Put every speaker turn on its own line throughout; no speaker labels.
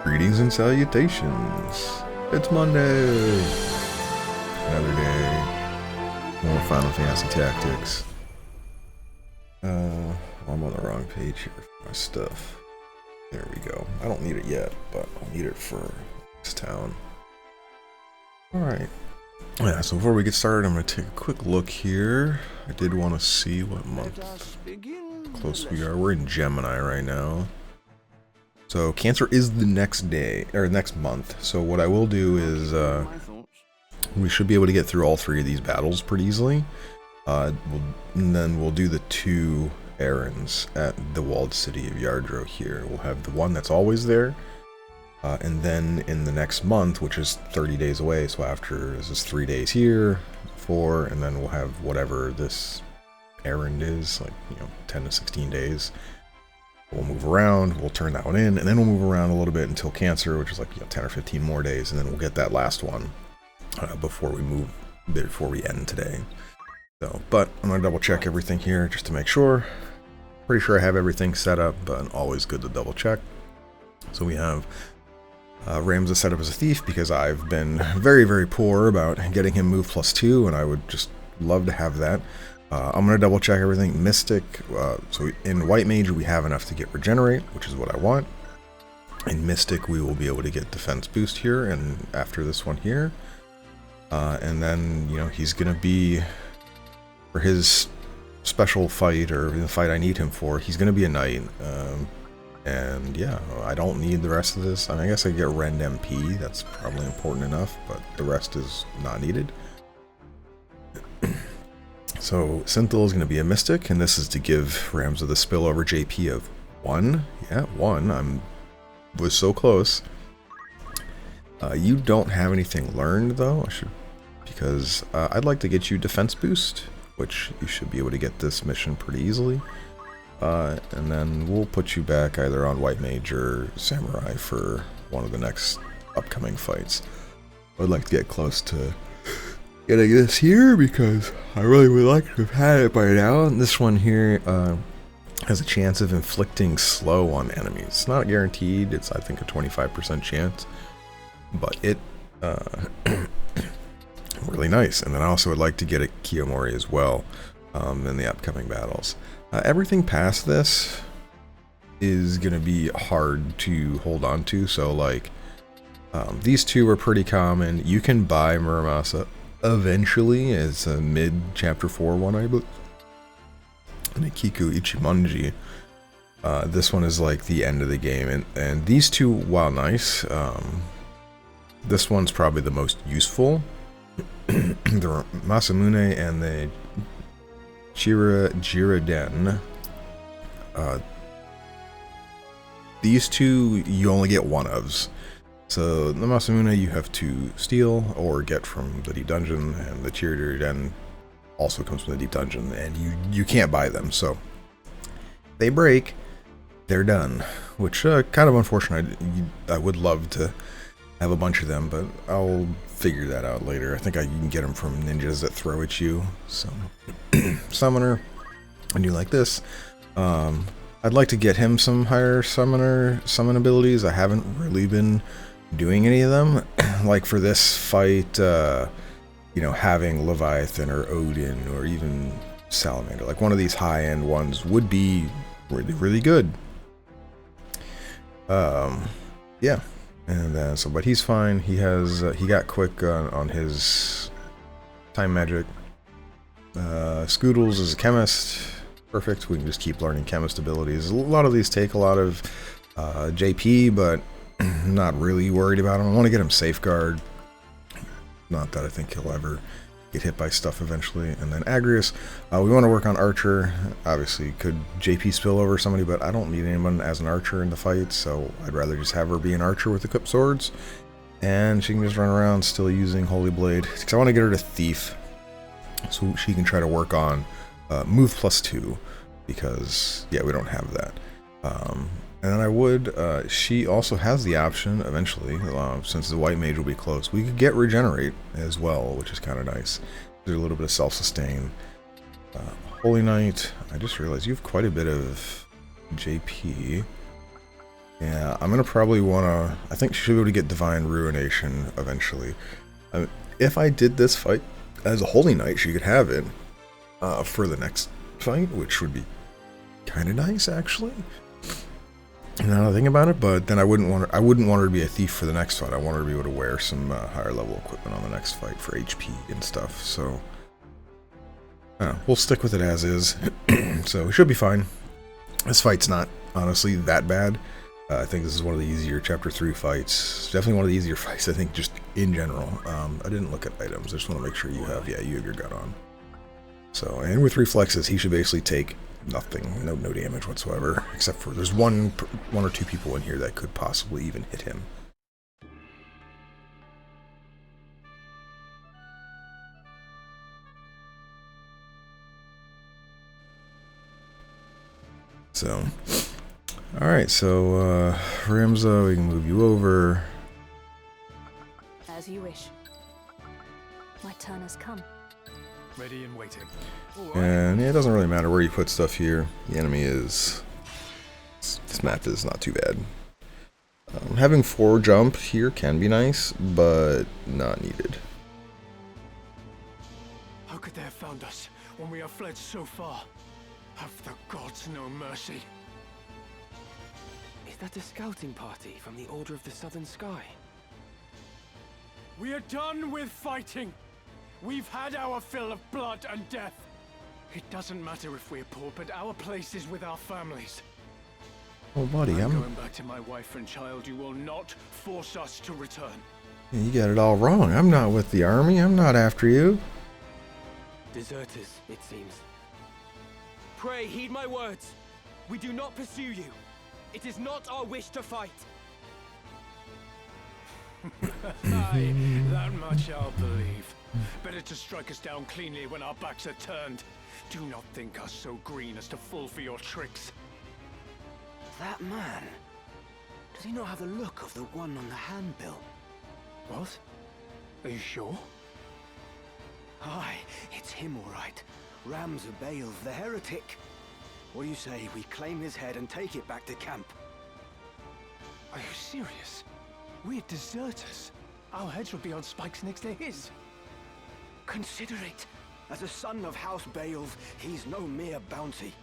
Greetings and salutations. It's Monday. Another day. More Final Fantasy Tactics. I'm on the wrong page here for my stuff. There we go. I don't need it yet, but I'll need it for this town. Alright. Yeah, so before we get started, I'm going to take a quick look here. I did want to see what month close we are. We're in Gemini right now. So Cancer is the next day, or next month. So what I will do is, we should be able to get through all three of these battles pretty easily. And then we'll do the two errands at the walled city of Yardrow here. We'll have the one that's always there. And then in the next month, which is 30 days away, so after this is 3 days here, 4, and then we'll have whatever this errand is, like, 10 to 16 days. We'll move around, we'll turn that one in, and then we'll move around a little bit until Cancer, which is like 10 or 15 more days, and then we'll get that last one before we end today. So, but I'm gonna double check everything here just to make sure. Pretty sure I have everything set up, but always good to double check. So we have Ramza set up as a thief because I've been very, very poor about getting him move +2, and I would just love to have that. I'm going to double check everything. Mystic, so in White Mage we have enough to get Regenerate, which is what I want. In Mystic we will be able to get Defense Boost here, and after this one here. And then, he's going to be, for his special fight, or the fight I need him for, he's going to be a Knight. And yeah, I don't need the rest of this. I mean, I guess I get Rend MP, that's probably important enough, but the rest is not needed. So Synthil is going to be a Mystic, and this is to give Ramza the spillover JP of 1. Yeah, 1. Was so close. You don't have anything learned though, because I'd like to get you Defense Boost, which you should be able to get this mission pretty easily. And then we'll put you back either on White Mage or Samurai for one of the next upcoming fights. I'd like to get close to getting this here because I really would like to have had it by now. And this one here has a chance of inflicting slow on enemies. It's not guaranteed. It's, I think, a 25% chance, but it really nice. And then I also would like to get a Kiyomori as well in the upcoming battles. Everything past this is going to be hard to hold on to. So like these two are pretty common. You can buy Muramasa eventually as a mid chapter 4 one, I believe. And a Kiku Ichimonji. This one is like the end of the game, and these two, while nice, this one's probably the most useful. The Masamune and the Jiriden. These two you only get one ofs. So the Masamune you have to steal or get from the deep dungeon, and the Jiriden also comes from the deep dungeon, and you can't buy them. So they break, they're done, which kind of unfortunate. I would love to have a bunch of them, but I'll figure that out later. I think you can get them from ninjas that throw at you. So Summoner, I do like this. I'd like to get him some higher summon abilities. I haven't really been doing any of them. Like for this fight, having Leviathan or Odin or even Salamander, like one of these high-end ones would be really, really good. Yeah. And but he's fine. He got quick on his time magic. Scoodles is a chemist. Perfect. We can just keep learning chemist abilities. A lot of these take a lot of JP, but I'm not really worried about him. I want to get him Safeguard. Not that I think he'll ever get hit by stuff eventually. And then Agrius, we want to work on Archer. Obviously, could JP spill over somebody, but I don't need anyone as an Archer in the fight, so I'd rather just have her be an Archer with equipped swords. And she can just run around still using Holy Blade. Because I want to get her to Thief, so she can try to work on move +2, because, yeah, we don't have that. And then I would, she also has the option, eventually, since the White Mage will be close, we could get Regenerate as well, which is kind of nice. There's a little bit of self-sustain. Holy Knight, I just realized you have quite a bit of JP. Yeah, I'm gonna probably wanna. I think she should be able to get Divine Ruination eventually. If I did this fight as a Holy Knight, she could have it for the next fight, which would be kind of nice actually. Now that I think about it, but then I wouldn't want her. I wouldn't want her to be a thief for the next fight. I want her to be able to wear some higher level equipment on the next fight for HP and stuff. So we'll stick with it as is. So we should be fine. This fight's not honestly that bad. I think this is one of the easier Chapter 3 fights. Definitely one of the easier fights, I think, just in general. I didn't look at items. I just want to make sure you have your gun on. So, and with reflexes, he should basically take nothing, no damage whatsoever, except for there's one or two people in here that could possibly even hit him. So, alright, so, Ramza, we can move you over.
As you wish. My turn has come.
Ready and waiting.
And yeah, it doesn't really matter where you put stuff here. The enemy is... This map is not too bad. Having 4 jump here can be nice, but not needed.
How could they have found us when we have fled so far? Have the gods no mercy?
Is that a scouting party from the Order of the Southern Sky?
We are done with fighting. We've had our fill of blood and death. It doesn't matter if we're poor, but our place is with our families.
Oh, buddy,
I'm going back to my wife and child. You will not force us to return.
You got it all wrong. I'm not with the army. I'm not after you.
Deserters, it seems. Pray, heed my words. We do not pursue you. It is not our wish to fight.
Aye, that much I'll believe. Better to strike us down cleanly when our backs are turned. Do not think us so green as to fall for your tricks.
That man? Does he not have the look of the one on the handbill?
What? Are you sure?
Aye, it's him all right. Ramza Bale, the heretic. What do you say we claim his head and take it back to camp?
Are you serious? We're deserters. Our heads would be on spikes next to his.
Consider it. As a son of House Bale, he's no mere bounty.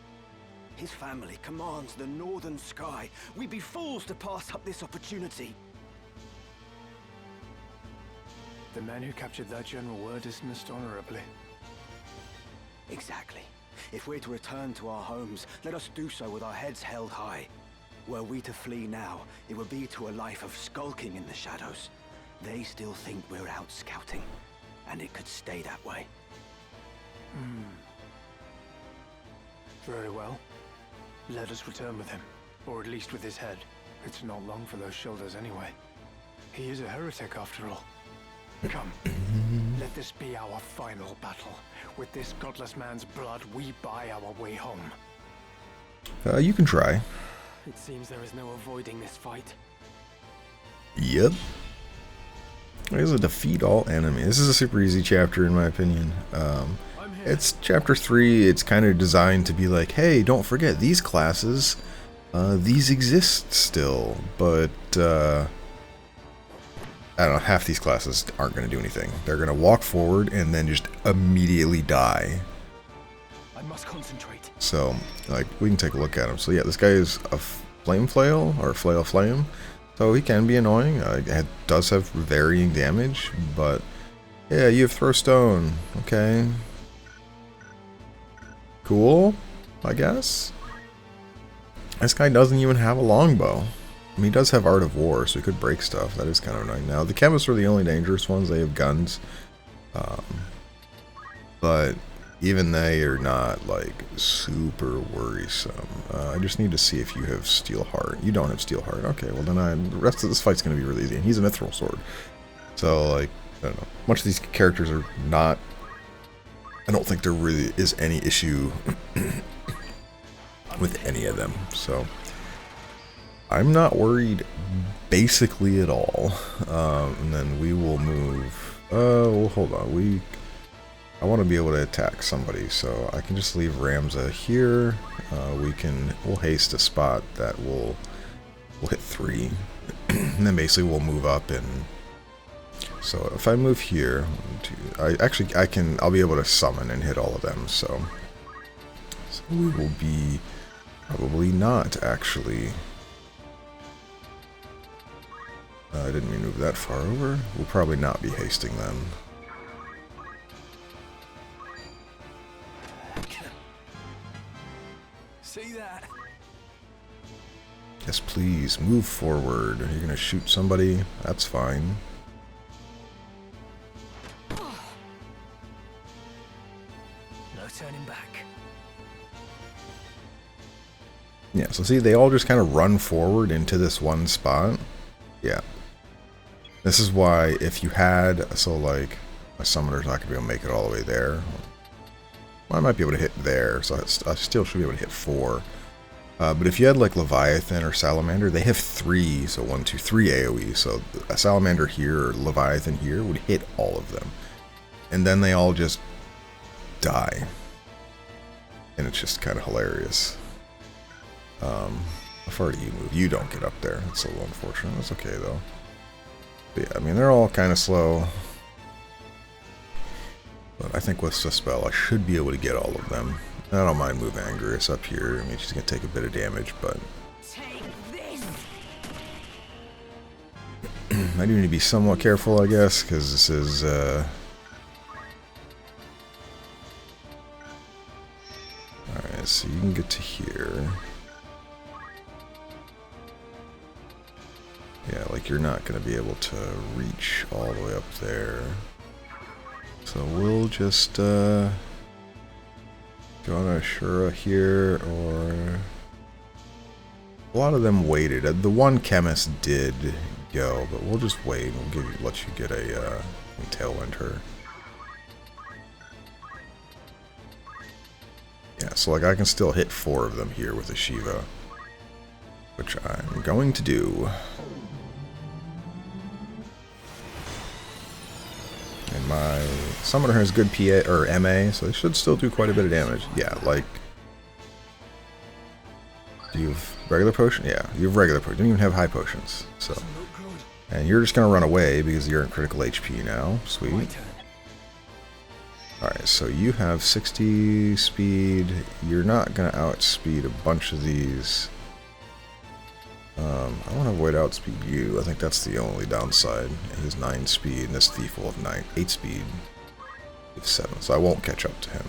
His family commands the northern sky. We'd be fools to pass up this opportunity.
The man who captured that general were dismissed honorably.
Exactly. If we're to return to our homes, let us do so with our heads held high. Were we to flee now, it would be to a life of skulking in the shadows. They still think we're out scouting, and it could stay that way.
Very well. Let us return with him, or at least with his head. It's not long for those shoulders anyway. He is a heretic after all. Come, let this be our final battle. With this godless man's blood, we buy our way home.
You can try.
It seems there is no avoiding this fight.
Yep. There's a defeat all enemy. This is a super easy chapter in my opinion. It's chapter 3. It's kind of designed to be like, hey, don't forget these classes. These exist still, but I don't know. Half these classes aren't going to do anything. They're going to walk forward and then just immediately die.
I must concentrate.
So, like, we can take a look at him. So yeah, this guy is a flame flail or flail flame. So he can be annoying. It does have varying damage, but yeah, you have throw stone. Okay. Cool, I guess. This guy doesn't even have a longbow. I mean, he does have Art of War, so he could break stuff. That is kind of annoying. Now, the chemists are the only dangerous ones. They have guns. But even they are not, like, super worrisome. I just need to see if you have Steel Heart. You don't have Steel Heart. Okay, well, then the rest of this fight's going to be really easy. And he's a Mithril Sword. So, like, I don't know. Much of these characters are not... I don't think there really is any issue with any of them. So, I'm not worried basically at all. And then we will move... well, hold on. I want to be able to attack somebody, so I can just leave Ramza here. We'll haste a spot that will we'll hit 3. And then basically we'll move up, and so if I move here, 1, 2, I'll be able to summon and hit all of them, so we will be probably not actually. I didn't mean to move that far over. We'll probably not be hasting them.
See that?
Yes, please, move forward. You're gonna shoot somebody? That's fine.
No turning back.
Yeah, so see, they all just kind of run forward into this one spot. Yeah. This is why if you had, so like, my summoner's not going to be able to make it all the way there. Well, I might be able to hit there, so I still should be able to hit 4. But if you had like Leviathan or Salamander, they have 3, so 1, 2, 3 AoE. So a Salamander here or Leviathan here would hit all of them. And then they all just die. And it's just kind of hilarious. How far do you move? You don't get up there. That's a little unfortunate. That's okay though. But yeah, I mean, they're all kind of slow. But I think with the spell, I should be able to get all of them. I don't mind moving Angerus up here. I mean, she's going to take a bit of damage, but I do need to be somewhat careful, I guess, because this is, alright, so you can get to here. Yeah, like you're not going to be able to reach all the way up there. So we'll just go on Ashura here, or a lot of them waited. The one chemist did go, but we'll just wait. We'll let you get a tailwind her. Yeah, so like I can still hit 4 of them here with a Shiva, which I'm going to do. And my summoner has good PA or MA, so they should still do quite a bit of damage. Yeah, like, do you have regular potion? Yeah, you have regular potion. You don't even have high potions. So, and you're just gonna run away because you're in critical HP now. Sweet. All right, so you have 60 speed. You're not gonna outspeed a bunch of these. I don't have a way to outspeed you. I think that's the only downside. He has 9 speed, and this thief will have 8 speed. He has 7, so I won't catch up to him.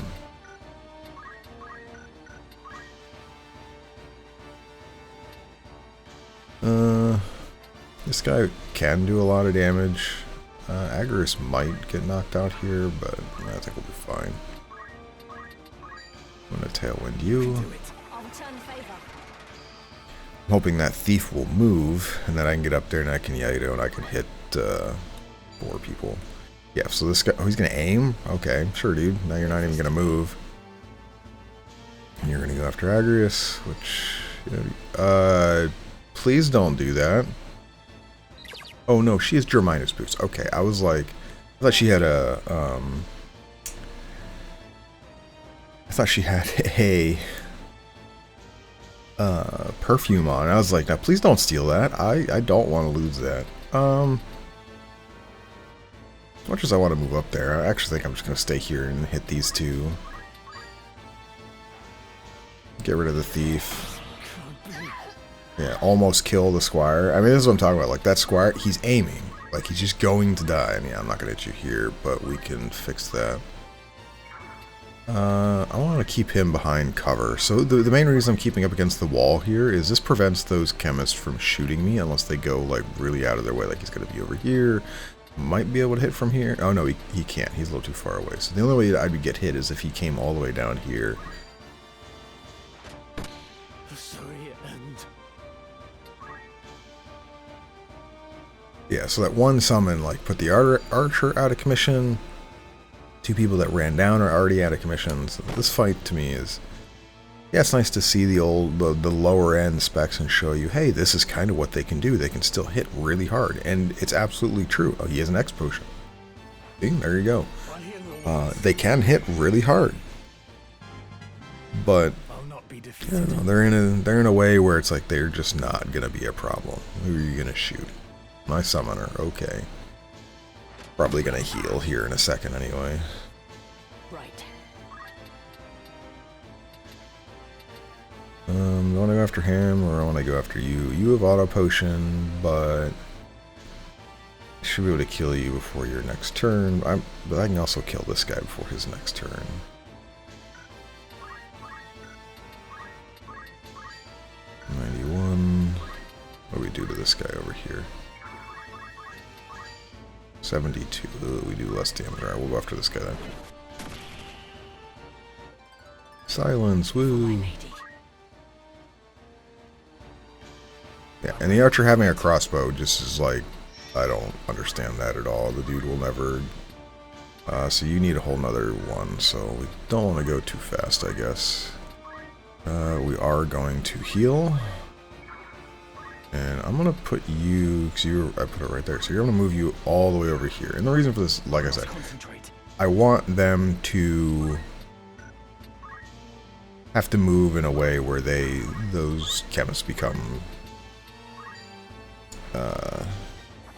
This guy can do a lot of damage. Agorist might get knocked out here, but I think we'll be fine. I'm gonna tailwind you. I'm hoping that thief will move, and then I can get up there and I can Yardrow and I can hit 4 people. Yeah, so this guy, oh, he's gonna aim? Okay, sure, dude. Now you're not even gonna move. And you're gonna go after Agorist, which, please don't do that. Oh no, she has Germinus boots. Okay, I was like, I thought she had a, I thought she had a perfume on. I was like, now please don't steal that. I don't want to lose that. As much as I want to move up there, I actually think I'm just going to stay here and hit these 2. Get rid of the thief. Yeah, almost kill the squire. I mean, this is what I'm talking about. Like, that squire, he's aiming. Like, he's just going to die. I mean, I'm not going to hit you here, but we can fix that. I want to keep him behind cover. So the main reason I'm keeping up against the wall here is this prevents those chemists from shooting me unless they go like really out of their way. Like he's going to be over here. Might be able to hit from here. Oh no, he can't. He's a little too far away. So the only way I would get hit is if he came all the way down here. Yeah, so that one summon like put the archer out of commission. 2 people that ran down are already out of commission. So this fight to me is, yeah, it's nice to see the lower end specs and show you, hey, this is kind of what they can do. They can still hit really hard, and it's absolutely true. Oh, he has an X potion. See, there you go. They can hit really hard, but Yeah, no, they're in a way where it's like they're just not gonna be a problem. Who are you gonna shoot? My summoner, okay. Probably gonna heal here in a second anyway.
Right.
Do I want to go after him or I want to go after you? You have auto potion, but I should be able to kill you before your next turn. But I can also kill this guy before his next turn. 91. What do we do to this guy over here? 72. Ugh, we do less damage. Alright, we'll go after this guy then. Silence, woo! Yeah, and the archer having a crossbow just is like, I don't understand that at all. The dude will never... so you need a whole nother one, so we don't want to go too fast, I guess. We are going to heal. And I'm going to put you, because I put it right there, so you're going to move you all the way over here. And the reason for this, like I said, I want them to have to move in a way where those chemists become,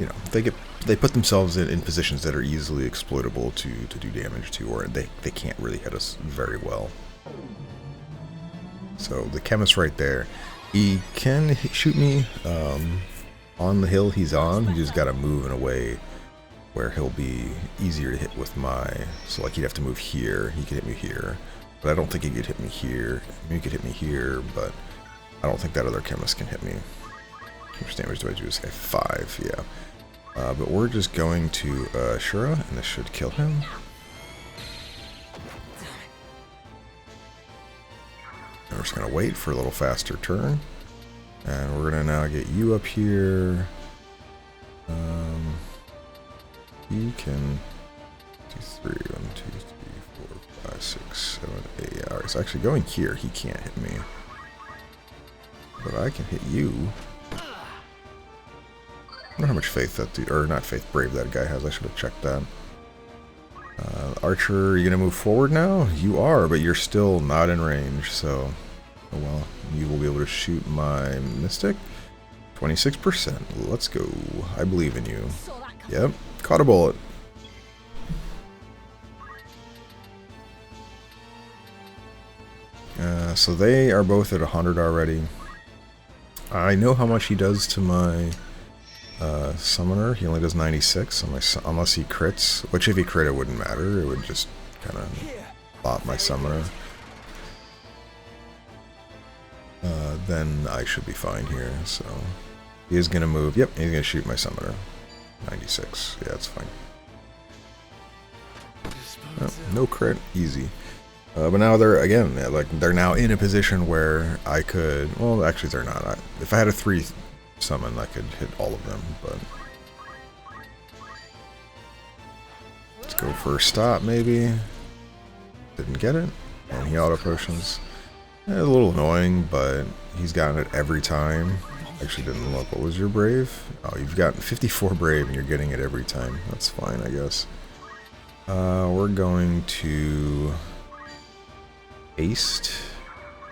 you know, they put themselves in positions that are easily exploitable to do damage to, or they can't really hit us very well. So the chemist right there, he can shoot me on the hill he's on. He just got to move in a way where he'll be easier to hit with my... So like he'd have to move here. He could hit me here. But I don't think he could hit me here. He could hit me here, but I don't think that other chemist can hit me. How much damage do I do this guy? 5, yeah. But we're just going to Shura, and this should kill him. And we're just going to wait for a little faster turn. And we're going to now get you up here. You can... 2, 3, 1, 2, 3, 4, 5, 6, 7, 8. Yeah, alright, so actually going here, he can't hit me. But I can hit you. I wonder how much faith that dude, or not faith, brave that guy has. I should have checked that. Archer, are you going to move forward now? You are, but you're still not in range, so... Oh well, you will be able to shoot my Mystic. 26%. Let's go. I believe in you. Yep, caught a bullet. So they are both at 100 already. I know how much he does to my summoner. He only does 96 unless he crits, which if he crit it wouldn't matter. It would just kind of bop my summoner. Then I should be fine here. So he is going to move. Yep, he's going to shoot my summoner. 96. Yeah, that's fine. Oh, no crit. Easy. But now they're, again, they're now in a position where I could, well, actually they're not. If I had a 3 summon, I could hit all of them, but... Let's go for a stop, maybe. Didn't get it. And he auto potions. A little annoying, but he's gotten it every time. Actually didn't look. What was your brave? Oh, you've gotten 54 brave and you're getting it every time. That's fine, I guess. We're going to... Haste.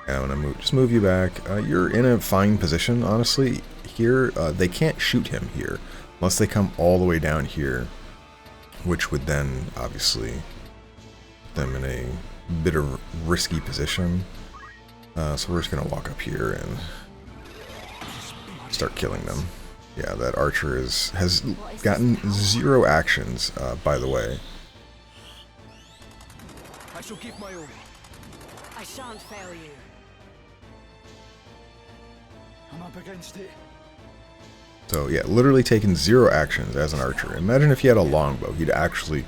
And I'm gonna just move you back. You're in a fine position, honestly. Here, they can't shoot him here unless they come all the way down here, which would then obviously put them in a bit of risky position. So we're just gonna walk up here and start killing them. Yeah, that archer has gotten 0 actions, by the way.
I shall give my all.
I shan't fail you.
I'm up against it.
So yeah, literally taken 0 actions as an archer. Imagine if he had a longbow, he'd actually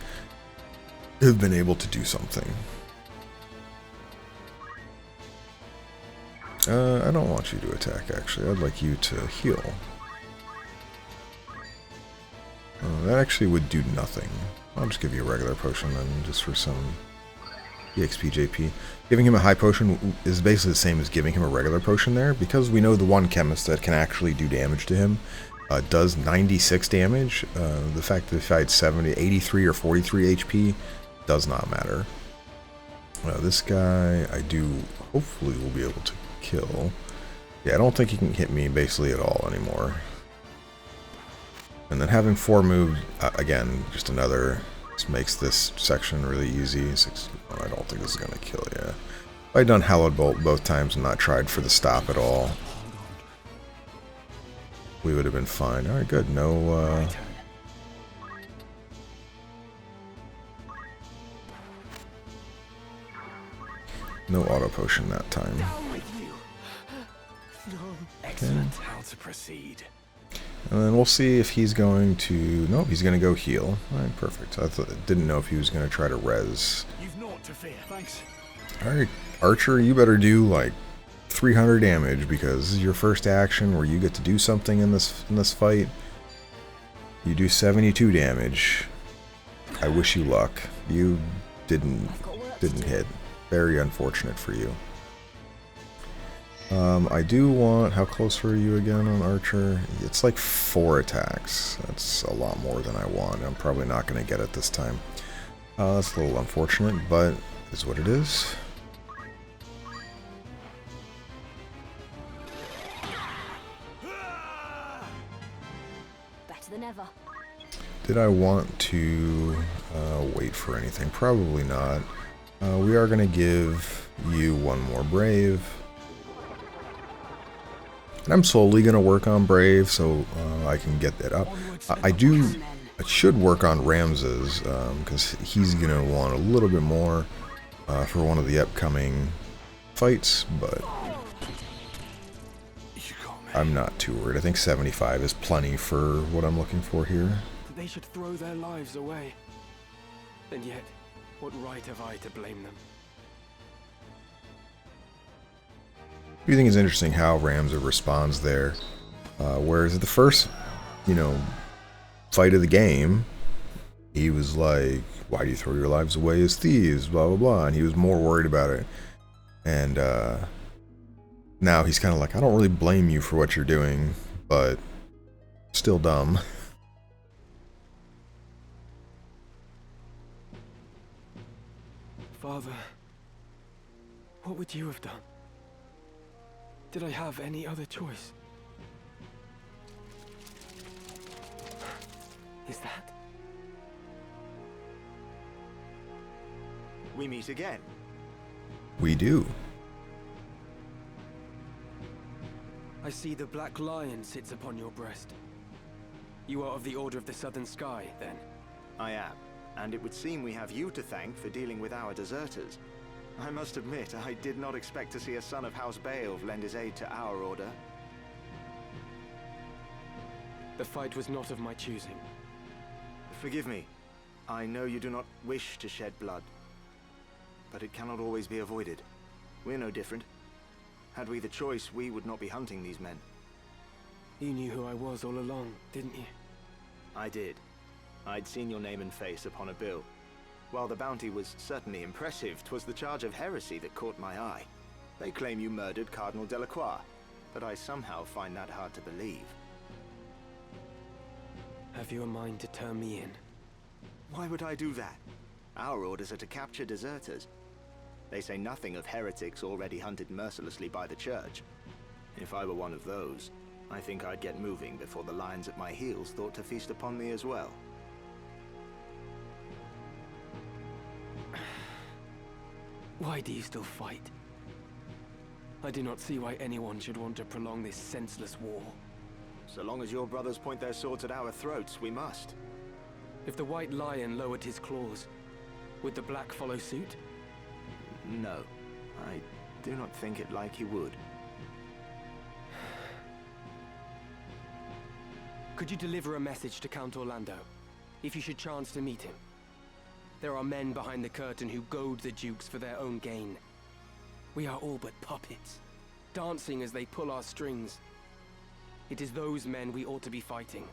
have been able to do something. I don't want you to attack, actually. I'd like you to heal. That actually would do nothing. I'll just give you a regular potion then, just for some EXP JP. Giving him a high potion is basically the same as giving him a regular potion there, because we know the one chemist that can actually do damage to him does 96 damage. The fact that if I had 70, 83 or 43 HP does not matter. This guy, I do hopefully will be able to kill. Yeah, I don't think he can hit me basically at all anymore. And then having 4 moved, again, just just makes this section really easy. I don't think this is going to kill you. If I'd done Hallowed Bolt both times and not tried for the stop at all, we would have been fine. Alright, good. No, no auto potion that time.
Excellent. How to proceed?
And then we'll see if he's going to... Nope, he's going to go heal. Alright, perfect. I didn't know if he was going to try to res.
You've naught to fear. Thanks.
Alright, Archer, you better do like 300 damage, because this is your first action where you get to do something in this fight. You do 72 damage. I wish you luck. You didn't hit. Very unfortunate for you. I do want... How close are you again on Archer? It's like 4 attacks. That's a lot more than I want. I'm probably not going to get it this time. That's a little unfortunate, but it's what it is.
Better than ever.
Did I want to wait for anything? Probably not. We are going to give you 1 more Brave. And I'm slowly going to work on Brave so I can get that up. I should work on Ramses because he's going to want a little bit more for one of the upcoming fights, but I'm not too worried. I think 75 is plenty for what I'm looking for here.
They should throw their lives away. And yet, what right have I to blame them?
I do think it's interesting how Ramses responds there. Whereas at the first, fight of the game, he was like, why do you throw your lives away as thieves, blah, blah, blah. And he was more worried about it. And now he's kind of like, I don't really blame you for what you're doing, but still dumb.
Father, what would you have done? Did I have any other choice? Is that?
We meet again.
We do.
I see the Black Lion sits upon your breast. You are of the Order of the Southern Sky, then?
I am, and it would seem we have you to thank for dealing with our deserters. I must admit, I did not expect to see a son of House Beowulf lend his aid to our order.
The fight was not of my choosing.
Forgive me. I know you do not wish to shed blood, but it cannot always be avoided. We're no different. Had we the choice, we would not be hunting these men.
You knew who I was all along, didn't you?
I did. I'd seen your name and face upon a bill. While the bounty was certainly impressive, 'twas the charge of heresy that caught my eye. They claim you murdered Cardinal Delacroix, but I somehow find that hard to believe.
Have you a mind to turn me in?
Why would I do that? Our orders are to capture deserters. They say nothing of heretics already hunted mercilessly by the church. If I were one of those, I think I'd get moving before the lions at my heels thought to feast upon me as well.
Why do you still fight? I do not see why anyone should want to prolong this senseless war.
So long as your brothers point their swords at our throats, we must.
If the White Lion lowered his claws, would the Black follow suit?
No, I do not think it like he would.
Could you deliver a message to Count Orlando, if you should chance to meet him? There are men behind the curtain who goad the dukes for their own gain. We are all but puppets, dancing as they pull our strings. It is those men we ought to be fighting.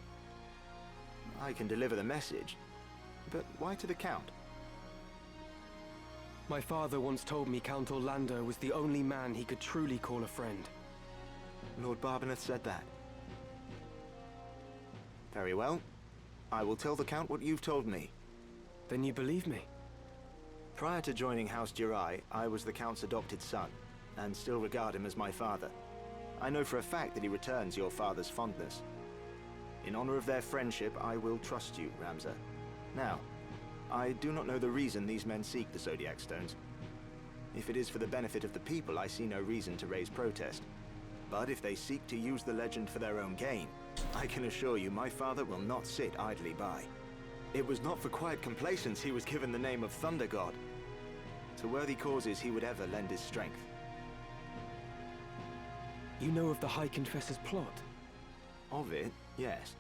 I can deliver the message, but why to the Count?
My father once told me Count Orlando was the only man he could truly call a friend.
Lord Barbeneth said that. Very well. I will tell the Count what you've told me.
Then you believe me?
Prior to joining House Jirai, I was the Count's adopted son. and still regard him as my father. I know for a fact that he returns your father's fondness. In honor of their friendship, I will trust you, Ramza. Now, I do not know the reason these men seek the Zodiac Stones. If it is for the benefit of the people, I see no reason to raise protest. But if they seek to use the legend for their own gain, I can assure you my father will not sit idly by. It was not for quiet complacence he was given the name of Thunder God. To worthy causes he would ever lend his strength.
You know of the High Confessor's plot?
Of it, yes.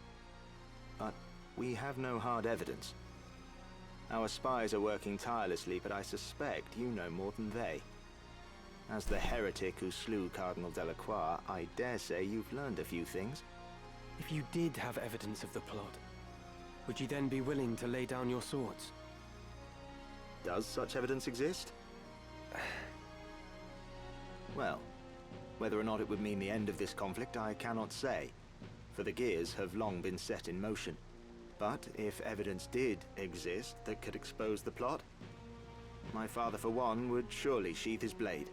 But we have no hard evidence. Our spies are working tirelessly, but I suspect you know more than they. As the heretic who slew Cardinal Delacroix, I dare say you've learned a few things.
If you did have evidence of the plot, would you then be willing to lay down your swords?
Does such evidence exist? Well, whether or not it would mean the end of this conflict, I cannot say, for the gears have long been set in motion. But if evidence did exist that could expose the plot, my father, for one, would surely sheathe his blade.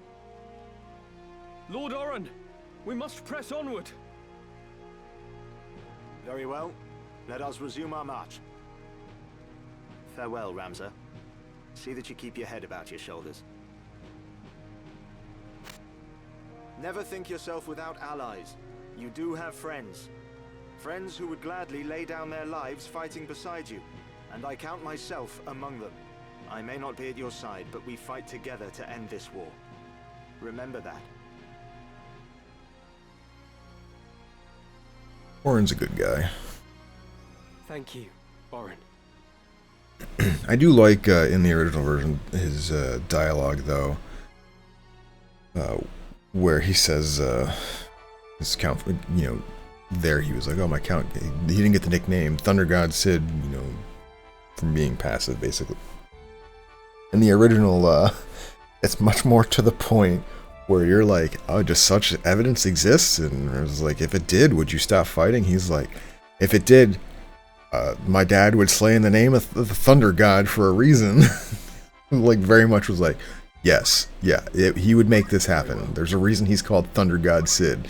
Lord Oren, we must press onward!
Very well. Let us resume our march. Farewell, Ramza. See that you keep your head about your shoulders. Never think yourself without allies. You do have friends. Friends who would gladly lay down their lives fighting beside you. And I count myself among them. I may not be at your side, but we fight together to end this war. Remember that.
Oren's a good guy.
Thank you, Oren.
I do like, in the original version, his dialogue, though, where he says, his count, there he was like, oh, my count, he didn't get the nickname Thunder God Sid, from being passive, basically. In the original, it's much more to the point where you're like, oh, just such evidence exists, and it was like, if it did, would you stop fighting? He's like, if it did, my dad would slay in the name of the Thunder God for a reason. Like, very much was like, yes, yeah, he would make this happen. There's a reason he's called Thunder God Sid.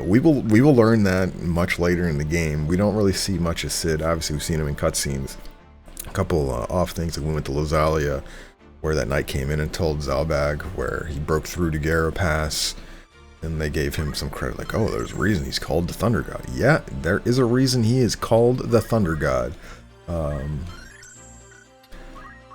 We will learn that much later in the game. We don't really see much of Sid. Obviously, we've seen him in cutscenes. A couple off things that we went to Lozalia, where that knight came in and told Zalbag where he broke through to Gara Pass, and they gave him some credit, like, oh, there's a reason he's called the Thunder God. Yeah, there is a reason he is called the Thunder God.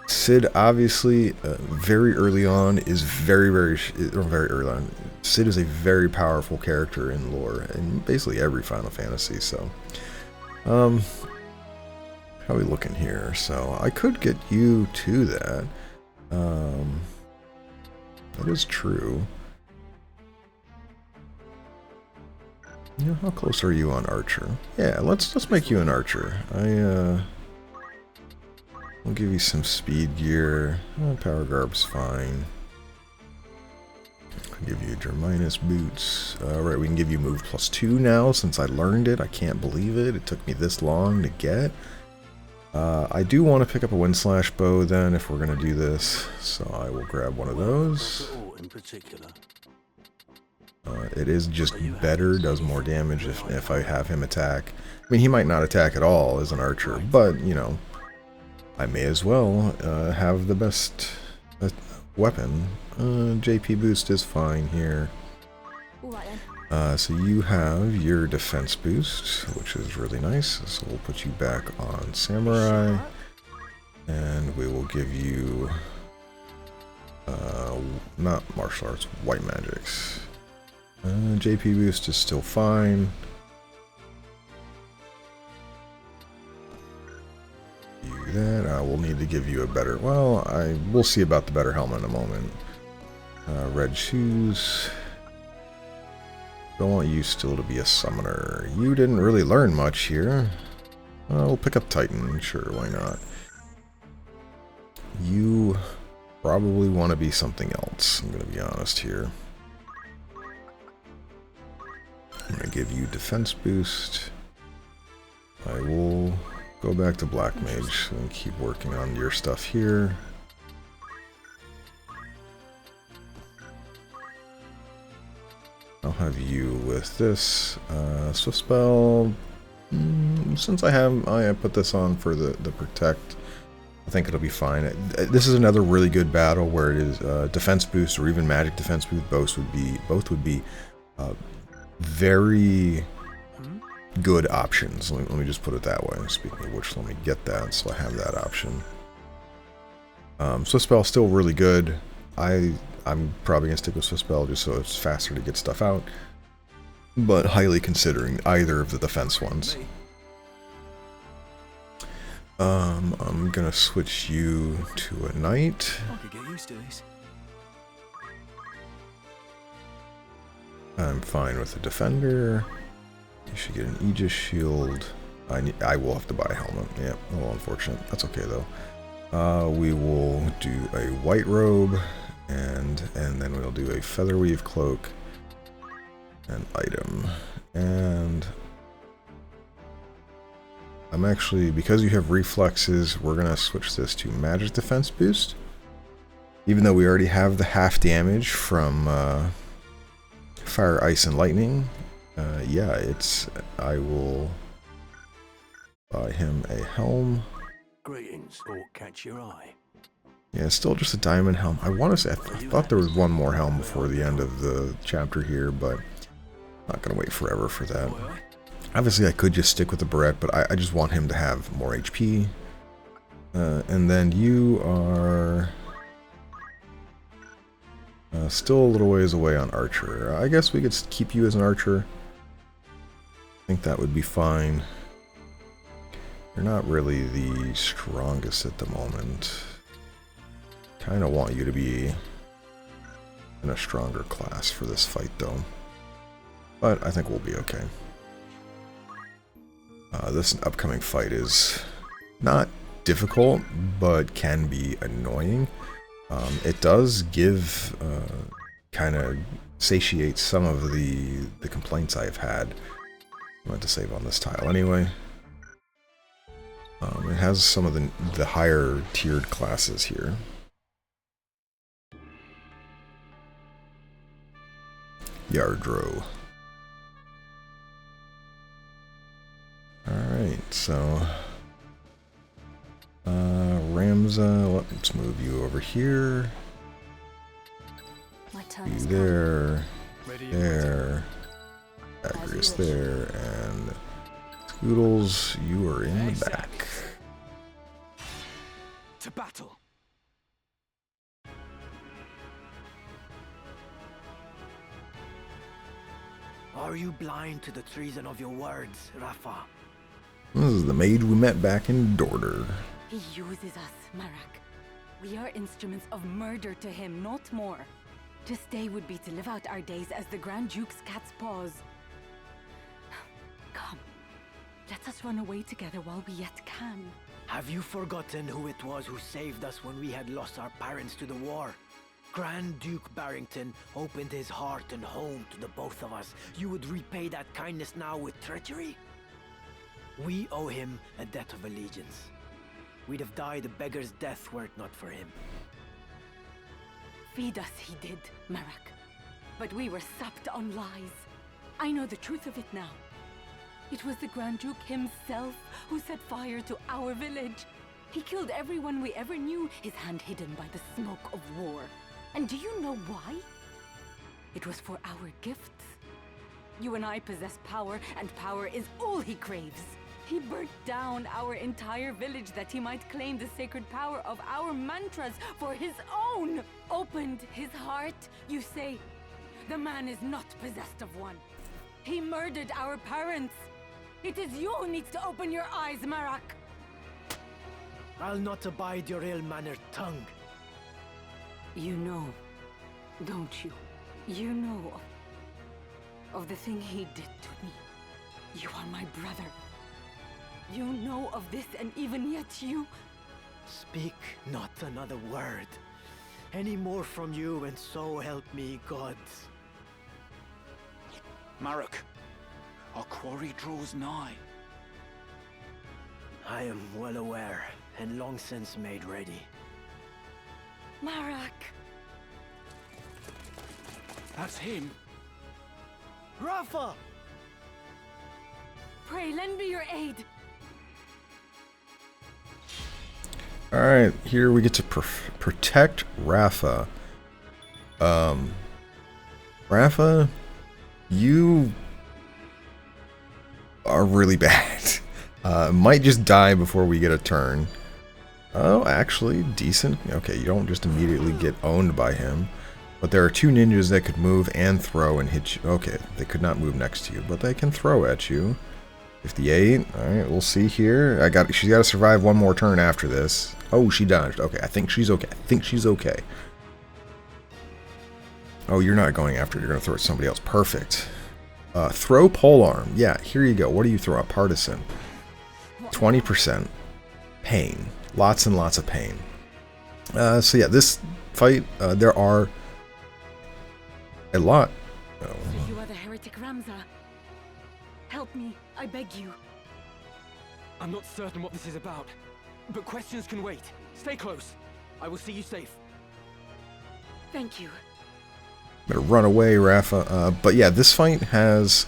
Sid, obviously, very early on, is very early on. Sid is a very powerful character in lore, in basically every Final Fantasy, so. How are we looking here? So, I could get you to that. That is true. How close are you on Archer? Yeah, let's make you an Archer. I'll give you some speed gear. Power Garb's fine. I'll give you Germinus boots. Alright, we can give you move +2 now since I learned it. I can't believe it. It took me this long to get. I do want to pick up a wind slash bow then if we're going to do this, so I will grab one of those. It is just better, does more damage if I have him attack. I mean, he might not attack at all as an archer, but, I may as well have the best weapon. JP boost is fine here. So you have your defense boost, which is really nice. So we'll put you back on Samurai, and we will give you not martial arts, white magics. JP boost is still fine. You that. I will need to give you a better. Well, we'll see about the better helmet in a moment. Red shoes. Don't want you still to be a summoner. You didn't really learn much here. We'll pick up Titan. Sure, why not? You probably want to be something else. I'm going to be honest here. I'm going to give you defense boost. I will go back to Black Mage and keep working on your stuff here. have you with this swift spell. Since I put this on for the protect, I think it'll be fine. This is another really good battle where it is defense boost or even magic defense boost. Both would be very good options. Let me just put it that way. Speaking of which, let me get that so I have that option. Swift spell still really good. I'm probably gonna stick with swift spell just so it's faster to get stuff out, but highly considering either of the defense ones. I'm gonna switch you to a knight.
I could get used to these.
I'm fine with a defender. You should get an Aegis shield. I will have to buy a helmet. Yeah, a little unfortunate. That's okay though. We will do a white robe, and then we'll do a featherweave cloak, an item, and I'm actually, because you have reflexes, we're gonna switch this to magic defense boost. Even though we already have the half damage from fire, ice, and lightning, yeah, I will buy him a helm.
Greetings, or catch your eye.
Yeah, it's still just a diamond helm. I want to say, I thought there was one more helm before the end of the chapter here, but not gonna wait forever for that. Obviously, I could just stick with the barrette, but I just want him to have more HP. And then you are still a little ways away on archer. I guess we could keep you as an archer. I think that would be fine. You're not really the strongest at the moment. Kind of want you to be in a stronger class for this fight, though. But I think we'll be okay. This upcoming fight is not difficult, but can be annoying. It does give, kind of satiate some of the complaints I've had. I meant to save on this tile anyway. It has some of the higher tiered classes here. Yardrow. Alright, so Ramza, let's move you over here.
My turn
You
is
there,
Ready?
there, Agrius there, and Scoodles, you are in the back.
To battle! Are you blind to the treason of your words, Rafa?
This is the mage we met back in Dorder.
He uses us, Marak. We are instruments of murder to him, not more. To stay would be to live out our days as the Grand Duke's cat's paws. Come, let us run away together while we yet can.
Have you forgotten who it was who saved us when we had lost our parents to the war? Grand Duke Barrington opened his heart and home to the both of us. You would repay that kindness now with treachery? We owe him a debt of allegiance. We'd have died a beggar's death were it not for him.
Feed us he did, Marak. But we were sapped on lies. I know the truth of it now. It was the Grand Duke himself who set fire to our village. He killed everyone we ever knew, his hand hidden by the smoke of war. And do you know why? It was for our gifts. You and I possess power, and power is all he craves. He burnt down our entire village that he might claim the sacred power of our mantras for his own. Opened his heart, you say? The man is not possessed of one. He murdered our parents. It is you who needs to open your eyes, Marak.
I'll not abide your ill-mannered tongue.
You know, don't you? You know of the thing he did to me. You are my brother. You know of this, and even yet you...
Speak not another word. Any more from you, and so help me God.
Marak, our quarry draws nigh.
I am well aware, and long since made ready.
Marak!
That's him.
Rafa!
Pray, lend me your aid.
Alright, here we get to protect Rafa. Rafa, you are really bad. Might just die before we get a turn. Oh, actually, decent. Okay, you don't just immediately get owned by him. But there are two ninjas that could move and throw and hit you. Okay, they could not move next to you, but they can throw at you. 58. Alright, we'll see here. She's got to survive one more turn after this. Oh, she dodged. Okay, I think she's okay. I think she's okay. Oh, you're not going after it. You're going to throw at somebody else. Perfect. Throw polearm. Yeah, here you go. What do you throw at? Partisan. 20%. Pain. Lots and lots of pain. So yeah, this fight, there are a lot.
So you are the heretic Ramza. Help me, I beg you.
I'm not certain what this is about, but questions can wait. Stay close. I will see you safe.
Thank you.
Better run away, Rafa. But yeah, this fight has...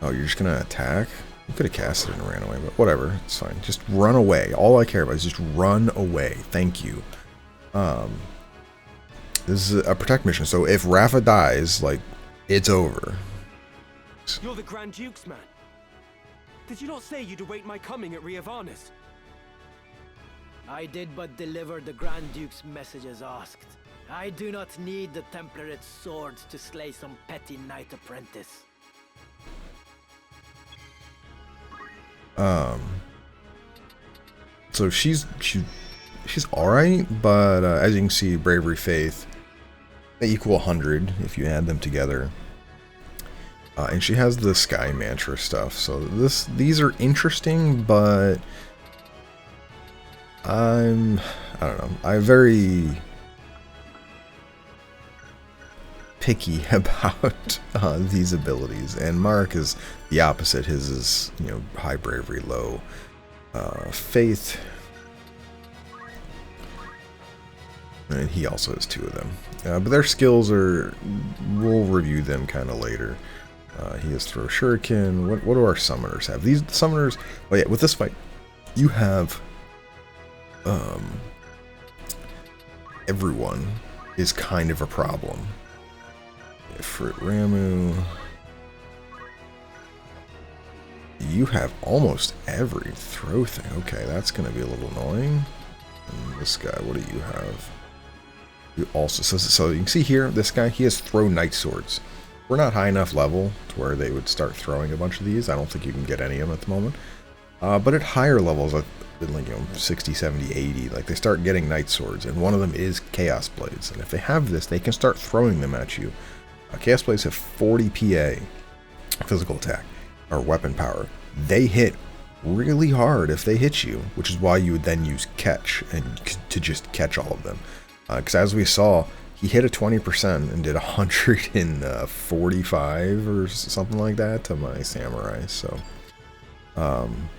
Oh, you're just gonna attack? You could have cast it and ran away, but whatever. It's fine. Just run away. All I care about is just run away. Thank you. This is a protect mission, so if Rafa dies, like, it's over.
You're the Grand Duke's man. Did you not say you'd await my coming at Riavanis?
I did but deliver the Grand Duke's message as asked. I do not need the Template swords to slay some petty knight apprentice.
So she's alright, but as you can see, Bravery, Faith, they equal 100 if you add them together. And she has the Sky Mantra stuff, so these are interesting, but I don't know, I'm very picky about these abilities, and Mark is the opposite. His is, you know, high bravery, low faith, and he also has two of them. But their skills are, we'll review them kind of later. He has throw shuriken. What do our summoners have? These summoners, well, yeah, with this fight, you have everyone is kind of a problem. For Ramu, you have almost every throw thing. Okay, that's going to be a little annoying. And this guy, what do you have? You also, so you can see here, this guy, he has throw knight swords. We're not high enough level to where they would start throwing a bunch of these. I don't think you can get any of them at the moment. But at higher levels, like, you know, 60, 70, 80, like, they start getting knight swords, and one of them is Chaos Blades. And if they have this, they can start throwing them at you. Chaos Blades have 40 PA, physical attack, or weapon power. They hit really hard if they hit you, which is why you would then use catch and to just catch all of them. Because as we saw, he hit a 20% and did 145 or something like that to my samurai. So, I'm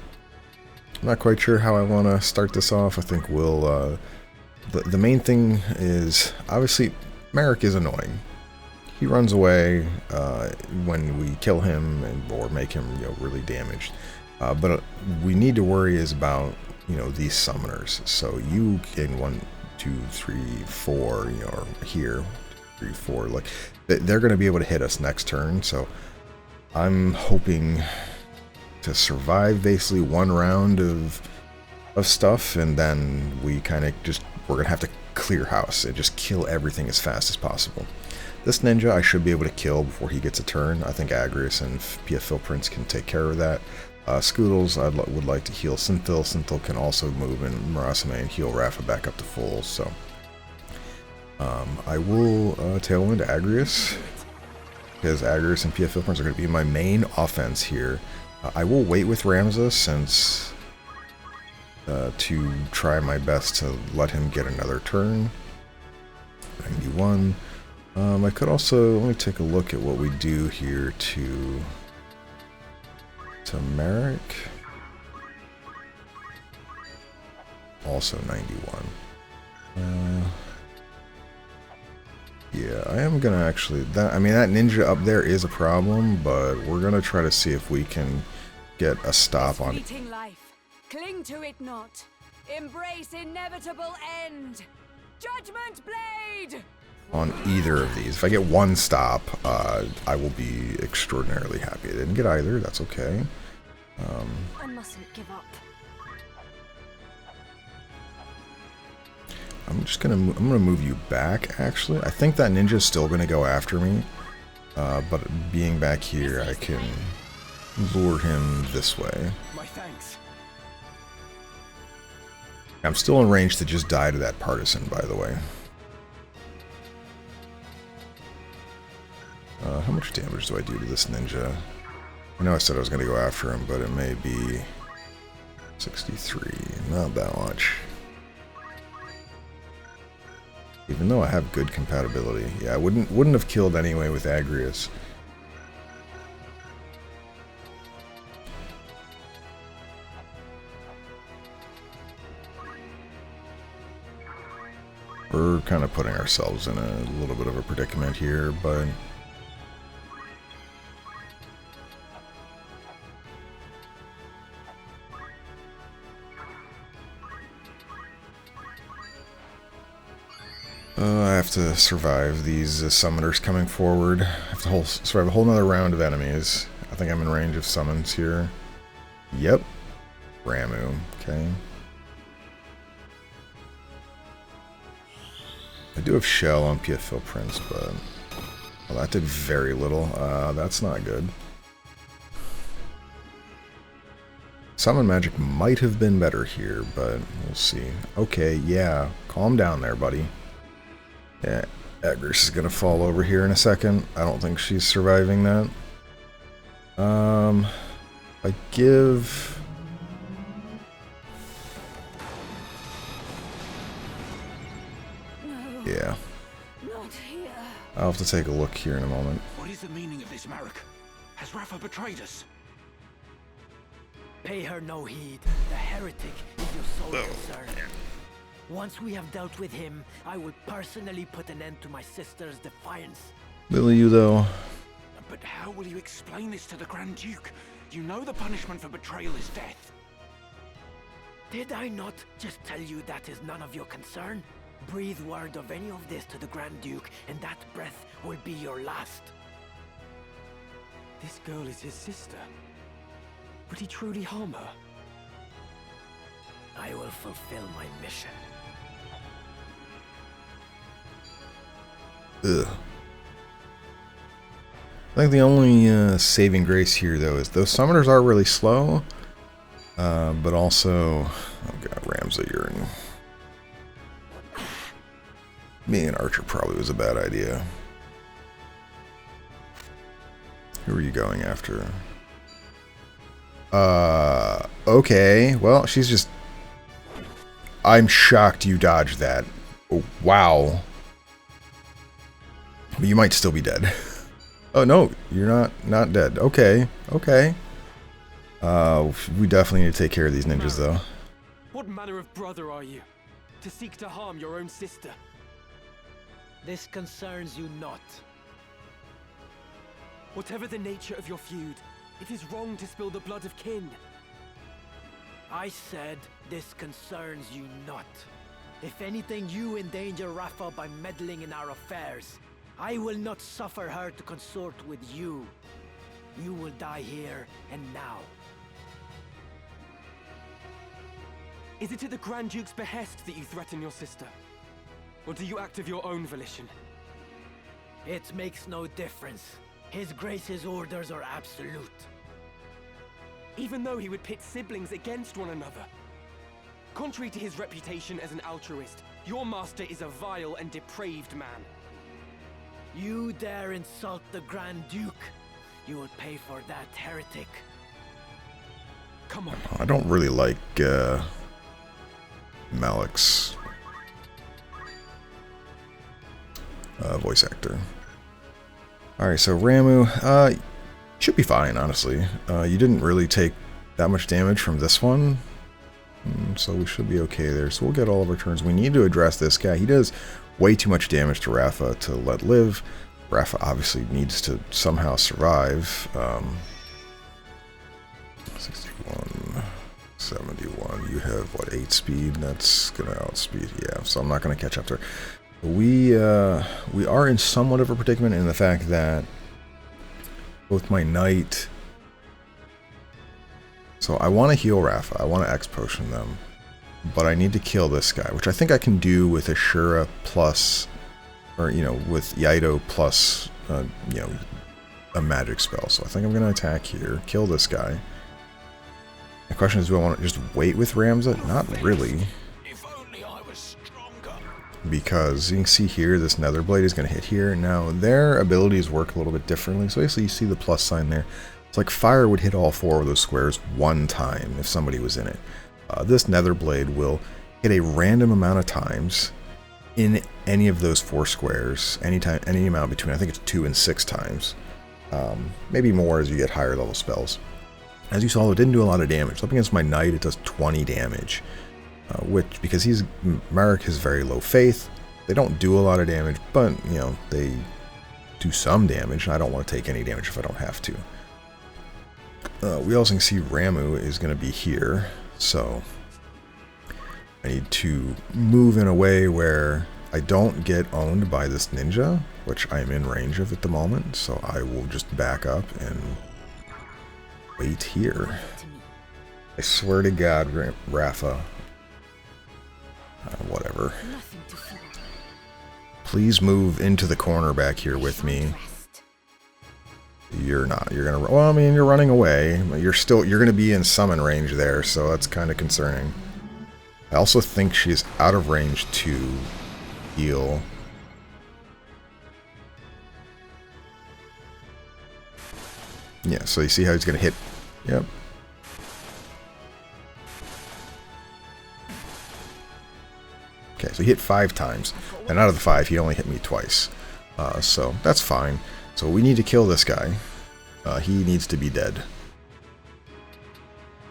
not quite sure how I want to start this off. I think we'll, the main thing is, obviously, Merrick is annoying. He runs away when we kill him or make him, you know, really damaged. But we need to worry is about, you know, these summoners. So you in 1, 2, 3, 4, you know, or here, 3, 4, like they're going to be able to hit us next turn. So I'm hoping to survive basically one round of stuff, and then we kind of we're going to have to clear house and just kill everything as fast as possible. This ninja I should be able to kill before he gets a turn. I think Agrius and Pia Philprince can take care of that. Scoodles, I would like to heal Synthil. Synthil can also move in Marasame and heal Rafa back up to full. So I will Tailwind Agrius, because Agrius and Pia Philprince are going to be my main offense here. I will wait with Ramza since to try my best to let him get another turn. 91. I could also, let me take a look at what we do here to Merrick. Also 91. Yeah, Yeah, I am gonna actually, I mean, that ninja up there is a problem, but we're gonna try to see if we can get a stop on it.
Fleeting life. Cling to it not. Embrace inevitable end. Judgment blade!
On either of these. If I get one stop, I will be extraordinarily happy. I didn't get either, that's okay.
I mustn't give up.
I'm gonna move you back, actually. I think that ninja's still gonna go after me. But being back here, I can lure him this way.
My thanks.
I'm still in range to just die to that partisan, by the way. How much damage do I do to this ninja? I know I said I was going to go after him, but it may be 63. Not that much. Even though I have good compatibility. Yeah, I wouldn't have killed anyway with Agrius. We're kind of putting ourselves in a little bit of a predicament here, but I have to survive these summoners coming forward. I have to survive a whole nother round of enemies. I think I'm in range of summons here. Yep. Ramu. Okay. I do have Shell on PFL Prince, but well, that did very little. That's not good. Summon magic might have been better here, but we'll see. Okay, yeah. Calm down there, buddy. Yeah, Agrius is gonna fall over here in a second. I don't think she's surviving that. I give...
No,
Yeah.
not here.
I'll have to take a look here in a moment.
What is the meaning of this, Marek? Has Rafa betrayed us?
Pay her no heed. The heretic is your sole concern. Once we have dealt with him, I will personally put an end to my sister's defiance.
Will you, though?
But how will you explain this to the Grand Duke? You know the punishment for betrayal is death.
Did I not just tell you that is none of your concern? Breathe word of any of this to the Grand Duke, and that breath will be your last.
This girl is his sister. Would he truly harm her?
I will fulfill my mission.
Ugh. I think the only saving grace here, though, is those summoners are really slow. But also... Oh god, Ramza, you're in... Being an archer probably was a bad idea. Who are you going after? Okay. Well, she's just... I'm shocked you dodged that. Oh, wow. But you might still be dead. Oh, no. You're not dead. Okay. Okay. We definitely need to take care of these ninjas, though.
What manner of brother are you? To seek to harm your own sister?
This concerns you not.
Whatever the nature of your feud, it is wrong to spill the blood of kin.
I said this concerns you not. If anything, you endanger Rafa by meddling in our affairs. I will not suffer her to consort with you. You will die here and now.
Is it at the Grand Duke's behest that you threaten your sister? Or do you act of your own volition?
It makes no difference. His Grace's orders are absolute.
Even though he would pit siblings against one another. Contrary to his reputation as an altruist, your master is a vile and depraved man.
You dare insult the Grand Duke? You will pay for that, heretic.
Come on.
I don't really like Malik's voice actor. Alright, so Ramu, should be fine, honestly. You didn't really take that much damage from this one. So we should be okay there. So we'll get all of our turns. We need to address this guy. He does way too much damage to Rafa to let live. Rafa obviously needs to somehow survive. 61, 71. You have, what, 8 speed? That's going to outspeed. Yeah, so I'm not going to catch up to her. We are in somewhat of a predicament in the fact that both my knight... So I want to heal Rafa. I want to X potion them. But I need to kill this guy, which I think I can do with Ashura plus... Or, you know, with Yardrow plus, you know, a magic spell. So I think I'm going to attack here, kill this guy. The question is, do I want to just wait with Ramza? Not really. Because you can see here, this Netherblade is going to hit here. Now, their abilities work a little bit differently. So basically, you see the plus sign there. It's like fire would hit all 4 of those squares one time if somebody was in it. This Netherblade will hit a random amount of times in any of those 4 squares, any amount between, I think it's 2 and 6 times. Maybe more as you get higher level spells. As you saw, it didn't do a lot of damage. Up against my knight, it does 20 damage. Which, because Marek has very low faith, they don't do a lot of damage, but, you know, they do some damage, and I don't want to take any damage if I don't have to. We also can see Ramu is going to be here, so I need to move in a way where I don't get owned by this ninja, which I am in range of at the moment, so I will just back up and wait here. I swear to God, Rafa. Whatever. Please move into the corner back here with me. You're not. You're gonna. Well, I mean, you're running away. You're gonna be in summon range there, so that's kind of concerning. I also think she's out of range to heal. Yeah. So you see how he's gonna hit. Yep. Okay, so he hit 5 times, and out of the 5, he only hit me twice. So that's fine. So we need to kill this guy. He needs to be dead.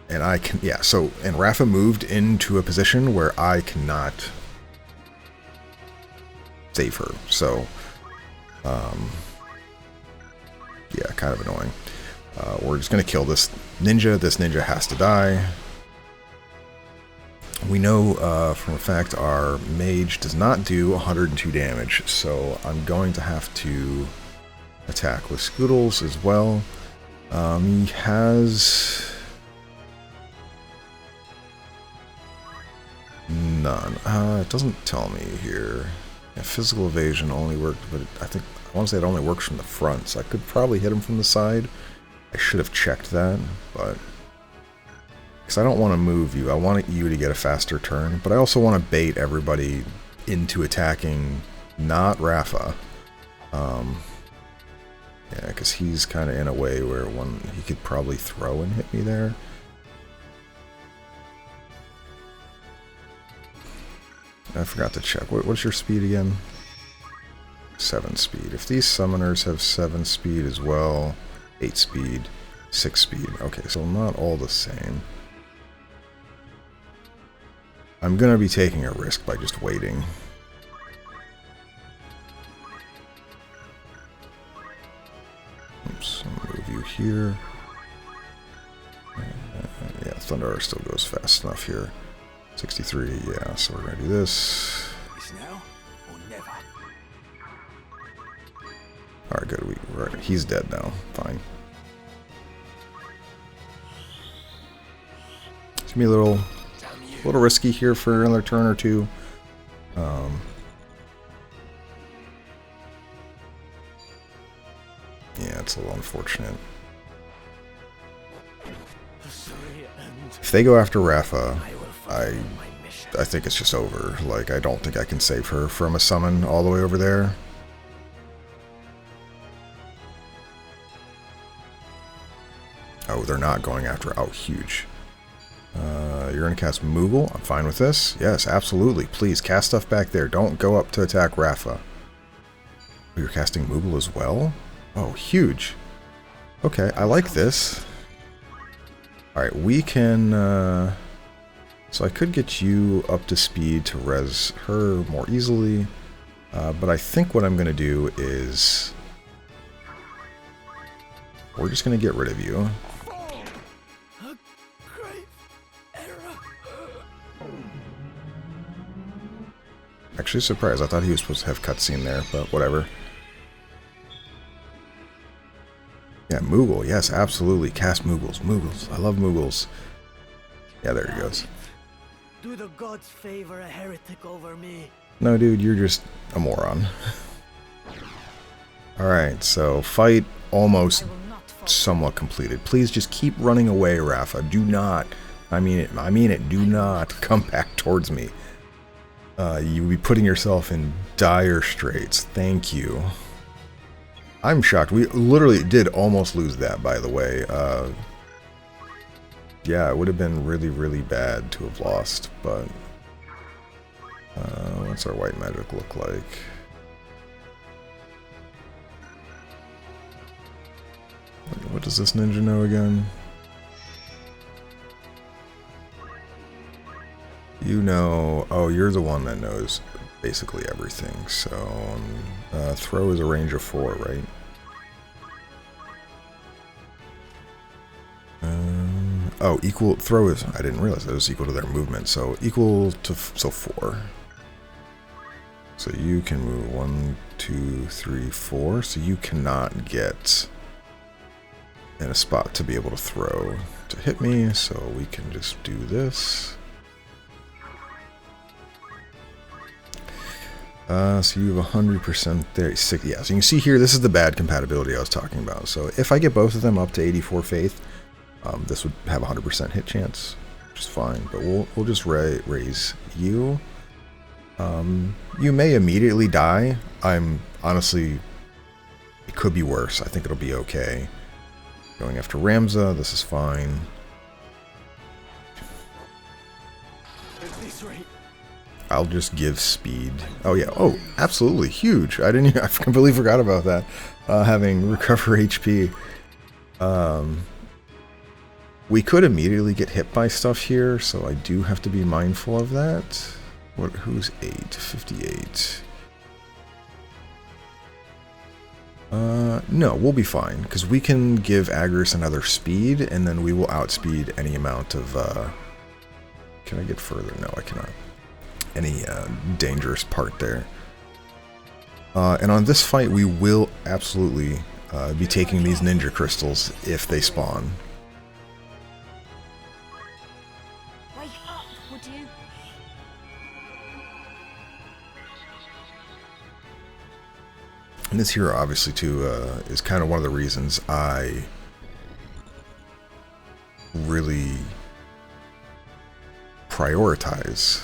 And I can, yeah, so, and Rafa moved into a position where I cannot save her. So, yeah, kind of annoying. We're just going to kill this ninja. This ninja has to die. We know from a fact our mage does not do 102 damage, so I'm going to have to attack with Scoodles as well. He has none. It doesn't tell me here. Yeah, physical evasion only worked, but I want to say it only works from the front, so I could probably hit him from the side. I should have checked that, but... Because I don't want to move you. I want you to get a faster turn, but I also want to bait everybody into attacking not Rafa. Yeah, because he's kind of in a way where he could probably throw and hit me there. I forgot to check. What's your speed again? 7 speed. If these summoners have 7 speed as well, 8 speed, 6 speed. Okay, so not all the same. I'm going to be taking a risk by just waiting. Oops, I'll move you here. Yeah, Thunder still goes fast enough here. 63, yeah, so we're going to do this.
Now or never.
Alright, good. He's dead now. Fine. It's going to be a little risky here for another turn or two. Yeah, it's a little unfortunate. If they go after Rafa, I think it's just over. Like, I don't think I can save her from a summon all the way over there. Oh, they're not going after her. Oh, huge. You're going to cast Moogle. I'm fine with this. Yes, absolutely. Please, cast stuff back there. Don't go up to attack Rafa. Oh, you're casting Moogle as well? Oh, huge. Okay, I like this. Alright, we can So I could get you up to speed to res her more easily. But I think what I'm going to do is... we're just going to get rid of you. Actually surprised. I thought he was supposed to have cutscene there, but whatever. Yeah, Moogle. Yes, absolutely. Cast Moogles. Moogles. I love Moogles. Yeah, there he goes.
Do the gods favor a heretic over me?
No, dude, you're just a moron. Alright, so fight almost somewhat completed. Please just keep running away, Rafa. Do not. I mean it. Do not come back towards me. You'll be putting yourself in dire straits. Thank you. I'm shocked. We literally did almost lose that, by the way. Yeah, it would have been really, really bad to have lost, but... what's our white magic look like? What does this ninja know again? You know... oh, you're the one that knows basically everything, so... throw is a range of 4, right? Oh, equal... throw is... I didn't realize that it was equal to their movement, so equal to... so 4. So you can move 1, 2, 3, 4, so you cannot get in a spot to be able to throw to hit me, so we can just do this. So you have 100% there. Yeah, so you can see here, this is the bad compatibility I was talking about. So if I get both of them up to 84 faith, this would have a 100% hit chance, which is fine. But we'll just raise you. You may immediately die. I'm honestly, it could be worse. I think it'll be okay. Going after Ramza, this is fine.
At this rate.
I'll just give speed. Oh yeah. Oh, absolutely huge. I didn't. I completely forgot about that. Having recover HP. We could immediately get hit by stuff here, so I do have to be mindful of that. What? Who's 8? 58. No, we'll be fine because we can give Agris another speed, and then we will outspeed any amount of. Can I get further? No, I cannot. Any dangerous part there. And on this fight, we will absolutely be taking these ninja crystals if they spawn.
Wake up, would you?
And this hero, obviously, too, is kind of one of the reasons I really prioritize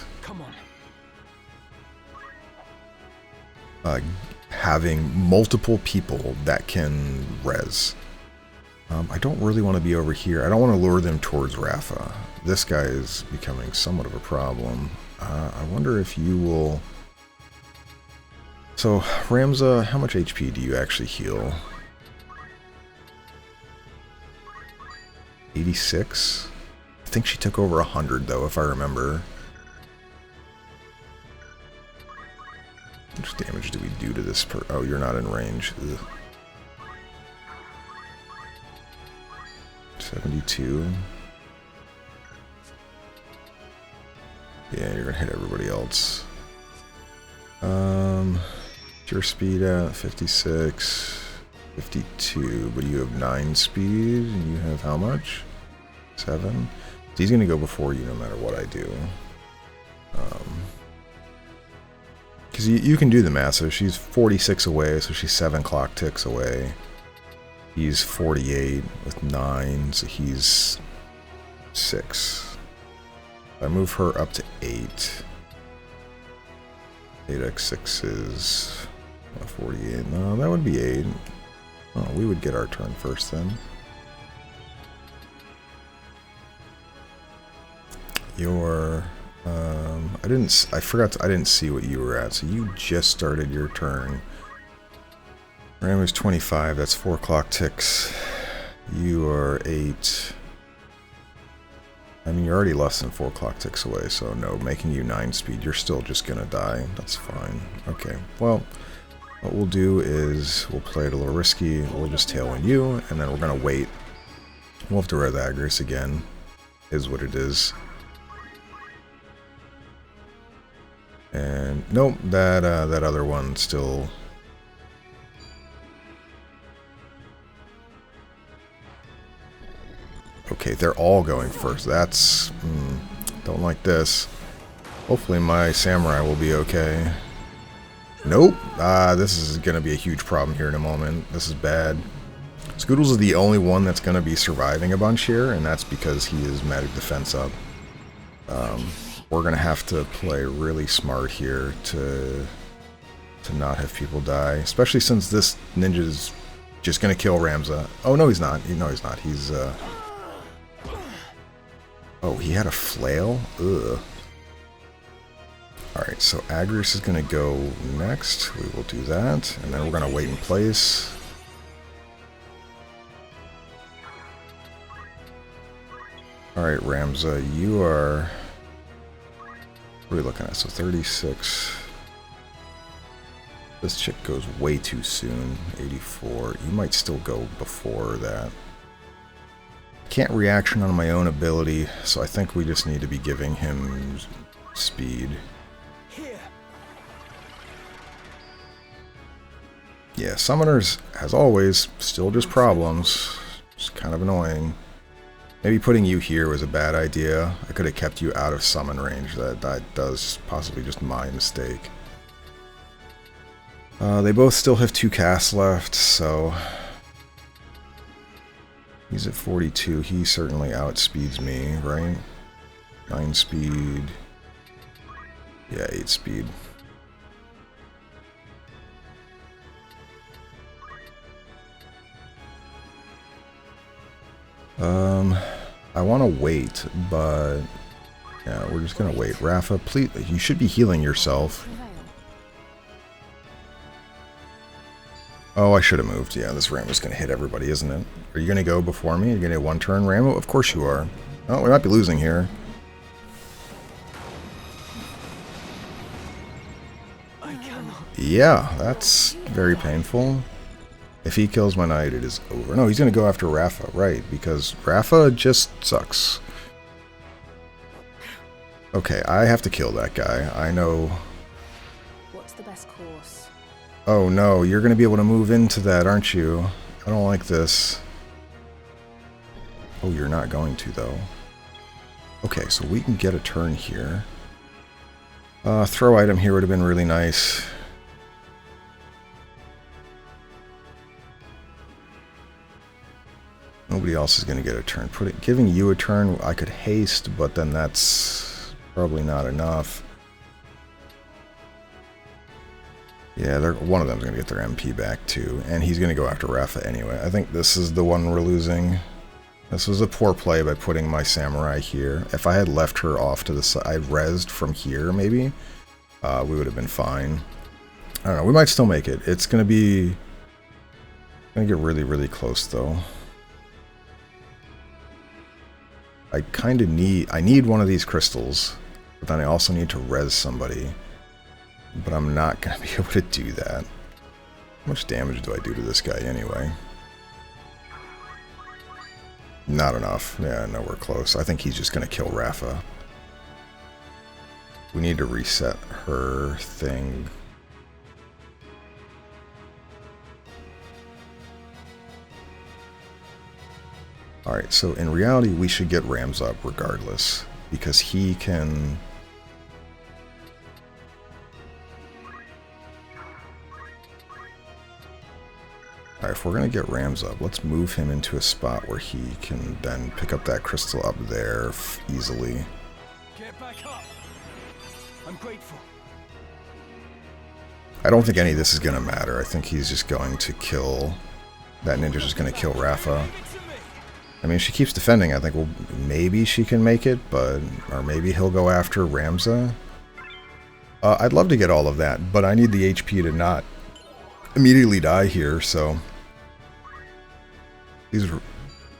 having multiple people that can res. I don't really want to be over here. I don't want to lure them towards Rafa. This guy is becoming somewhat of a problem. I wonder if you will... So, Ramza, how much HP do you actually heal? 86? I think she took over 100, though, if I remember. How much damage do we do to this per... Oh, you're not in range. Ugh. 72. Yeah, you're gonna hit everybody else. Your speed at 56, 52, but you have 9 speed, and you have how much? 7? So he's gonna go before you no matter what I do. Because you can do the math, so she's 46 away, so she's 7 clock ticks away. He's 48 with 9, so he's 6. I move her up to 8. 8x6 is 48. No, that would be 8. Oh, we would get our turn first then. Your... I forgot I didn't see what you were at, so you just started your turn. Ram was 25, that's 4 clock ticks. You are 8. I mean, you're already less than 4 clock ticks away, so no, making you 9 speed, you're still just gonna die. That's fine. Okay, well, what we'll do is we'll play it a little risky. We'll just tailwind you, and then we're gonna wait. We'll have to res Agris again. Is what it is. And nope, that other one still. Okay, they're all going first. That's don't like this. Hopefully my samurai will be okay. Nope. This is gonna be a huge problem here in a moment. This is bad. Scoodles is the only one that's gonna be surviving a bunch here, and that's because he is magic defense up. We're gonna have to play really smart here to not have people die, especially since this ninja is just gonna kill Ramza. Oh no, he's not. No, he's not. He's oh, he had a flail? Ugh. Alright, so Agris is gonna go next. We will do that, and then we're gonna wait in place. Alright, Ramza, you are... What are we looking at? So 36. This chick goes way too soon. 84. You might still go before that. Can't reaction on my own ability, so I think we just need to be giving him speed. Yeah, summoners, as always, still just problems. Just kind of annoying. Maybe putting you here was a bad idea. I could have kept you out of summon range. That does possibly just my mistake. They both still have 2 casts left, so... He's at 42. He certainly outspeeds me, right? 9 speed. Yeah, 8 speed. I want to wait, but yeah, we're just gonna wait. Rafa, please, you should be healing yourself. Oh, I should have moved. Yeah, this Rambo's gonna hit everybody, isn't it? Are you gonna go before me? Are you gonna hit 1 turn, Rambo? Of course you are. Oh, we might be losing here. Yeah, that's very painful. If he kills my knight, it is over. No, he's going to go after Rafa, right, because Rafa just sucks. Okay, I have to kill that guy. I know.
What's the best course?
Oh no, you're going to be able to move into that, aren't you? I don't like this. Oh, you're not going to, though. Okay, so we can get a turn here. Throw item here would have been really nice. Nobody else is going to get a turn. Giving you a turn, I could haste, but then that's probably not enough. Yeah, one of them's going to get their MP back too, and he's going to go after Rafa anyway. I think this is the one we're losing. This was a poor play by putting my samurai here. If I had left her off to the side, I rezzed from here maybe, we would have been fine. I don't know, we might still make it. It's going to be... going to get really, really close though. I kind of need one of these crystals, but then I also need to res somebody. But I'm not going to be able to do that. How much damage do I do to this guy anyway? Not enough. Yeah, nowhere close. I think he's just going to kill Rafa. We need to reset her thing. Alright, so in reality, we should get Rams up regardless, because he can... Alright, if we're going to get Rams up, let's move him into a spot where he can then pick up that crystal up there easily.
Get back up. I'm grateful.
I don't think any of this is going to matter. I think he's just going to kill... That ninja's just going to kill Rafa. I mean, if she keeps defending, I think, well, maybe she can make it, but... Or maybe he'll go after Ramza. I'd love to get all of that, but I need the HP to not immediately die here, so... These...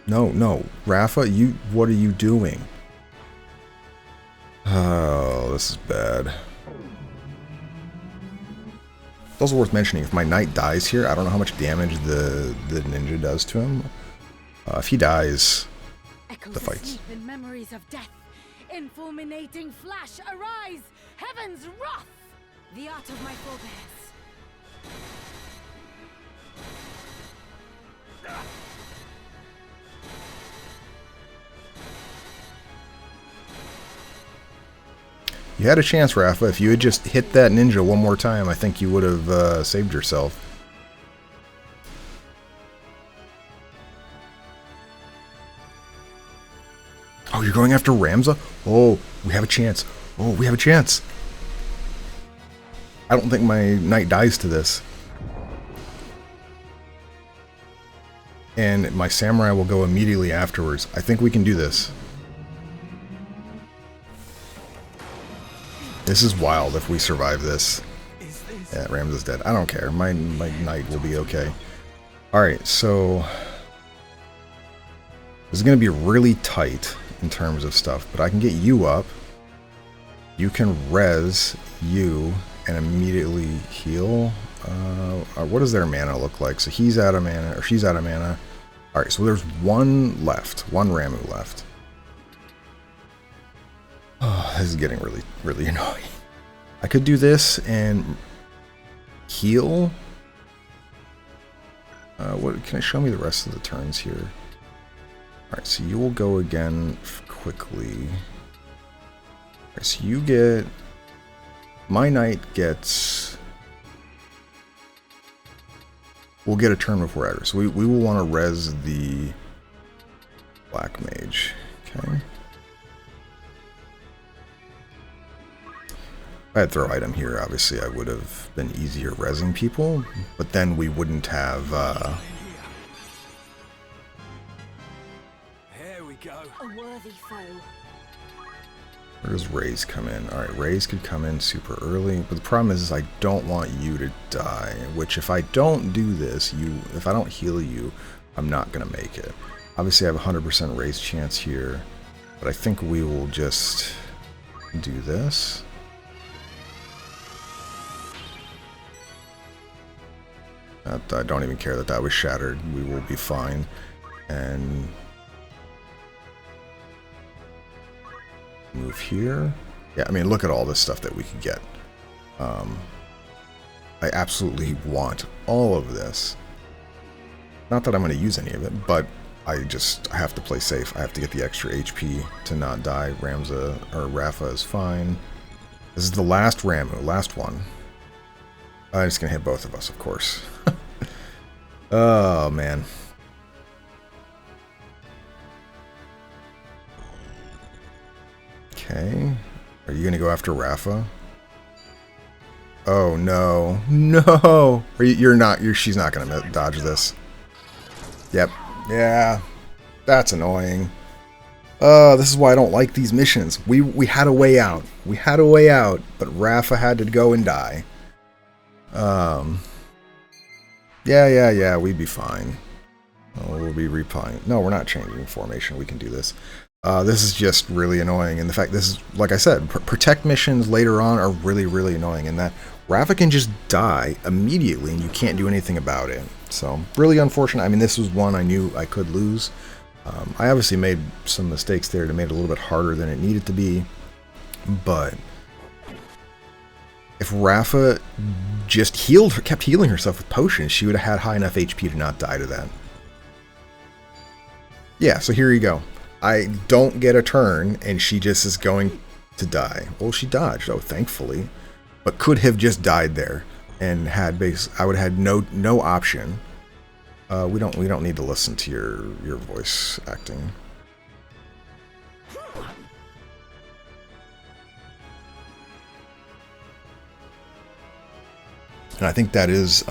No, Rafa, what are you doing? this is bad. It's also worth mentioning, if my knight dies here, I don't know how much damage the ninja does to him. If he dies,
Echoes
the fights.
asleep in memories of death. In fulminating flash, arise! Heaven's wrath! The art of my forebears.
You had a chance, Rafa. If you had just hit that ninja one more time, I think you would have saved yourself. Oh, you're going after Ramza? Oh, we have a chance. Oh, we have a chance. I don't think my knight dies to this. And my samurai will go immediately afterwards. I think we can do this. This is wild if we survive this. Yeah, Ramza's dead. I don't care. My knight will be okay. Alright, so this is going to be really tight in terms of stuff, but I can get you up. You can res you and immediately heal. What does their mana look like? So he's out of mana, or she's out of mana. Alright, so there's one left. One Ramu left. Oh, this is getting really, really annoying. I could do this and heal. What can I show me the rest of the turns here? Alright, so you will go again quickly. Alright, so you get... My knight gets... We'll get a turn before Edgar. So we will want to res the Black Mage. Okay. If I had throw item here, obviously I would have been easier resing people, but then we wouldn't have,
Here we go.
A worthy foe.
Where does Raze come in? Alright, Raze could come in super early, but the problem is I don't want you to die, which if I don't do this, if I don't heal you, I'm not going to make it. Obviously I have a 100% Raze chance here, but I think we will just do this. I don't even care that that was shattered. We will be fine. And move here. Yeah, I mean, look at all this stuff that we could get. I absolutely want all of this. Not that I'm going to use any of it, but I have to play safe. I have to get the extra HP to not die. Ramza or Rafa is fine. This is the last Ramu, last one. I'm just gonna hit both of us, of course. Oh man. Okay. Are you gonna go after Rafa? Oh no. No! She's not gonna dodge this. Yep. Yeah. That's annoying. This is why I don't like these missions. We had a way out. We had a way out, but Rafa had to go and die. Yeah, we'd be fine. Oh, we'll be replying. No, we're not changing formation. We can do this. This is just really annoying. And the fact this is, like I said, protect missions later on are really, really annoying. And that Rafa can just die immediately and you can't do anything about it. So, really unfortunate. I mean, this was one I knew I could lose. I obviously made some mistakes there to make it a little bit harder than it needed to be. But if Rafa just kept healing herself with potions, she would have had high enough HP to not die to that. Yeah, so here you go. I don't get a turn, and she just is going to die. Well, she dodged, oh, thankfully. But could have just died there, and I would have had no option. We don't need to listen to your voice acting. And I think that is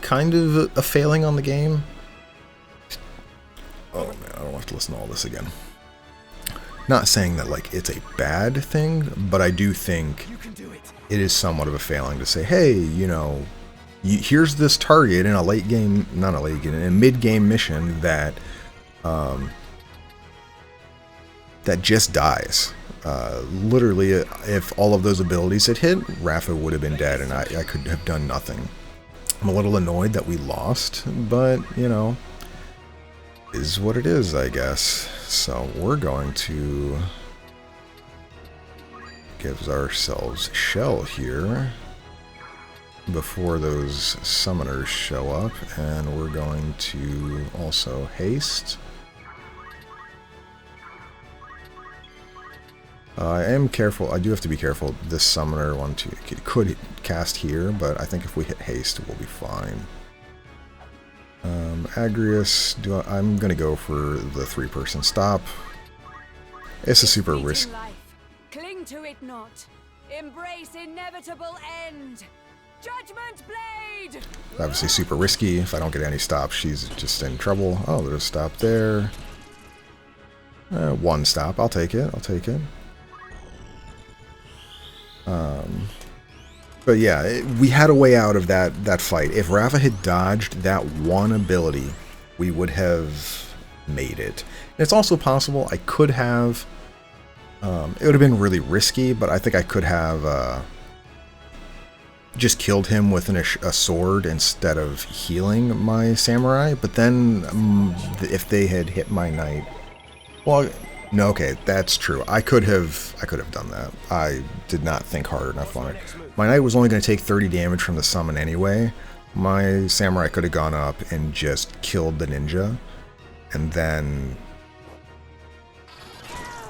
kind of a failing on the game. Oh man, I don't have to listen to all this again. Not saying that like it's a bad thing, but I do think it is somewhat of a failing to say, hey, you know, here's this target in a late game, not a late game, in a mid game mission that that just dies. Literally, if all of those abilities had hit, Rafa would have been dead, and I could have done nothing. I'm a little annoyed that we lost, but, you know, is what it is, I guess. So we're going to give ourselves Shell here before those summoners show up, and we're going to also haste. I am careful. I do have to be careful. This summoner could cast here, but I think if we hit haste, we'll be fine. Agrius, I'm gonna go for the 3-person stop. It's a super risk.
Cling to it not. Embrace inevitable end. Judgment blade.
Obviously super risky. If I don't get any stops, she's just in trouble. Oh, there's a stop there. 1 stop. I'll take it. I'll take it. But yeah, we had a way out of that fight. If Rafa had dodged that one ability, we would have made it. And it's also possible I could have... it would have been really risky, but I think I could have just killed him with a sword instead of healing my samurai. But then if they had hit my knight... Well, no, okay, that's true. I could have done that. I did not think hard enough on it. My knight was only going to take 30 damage from the summon anyway. My samurai could have gone up and just killed the ninja, and then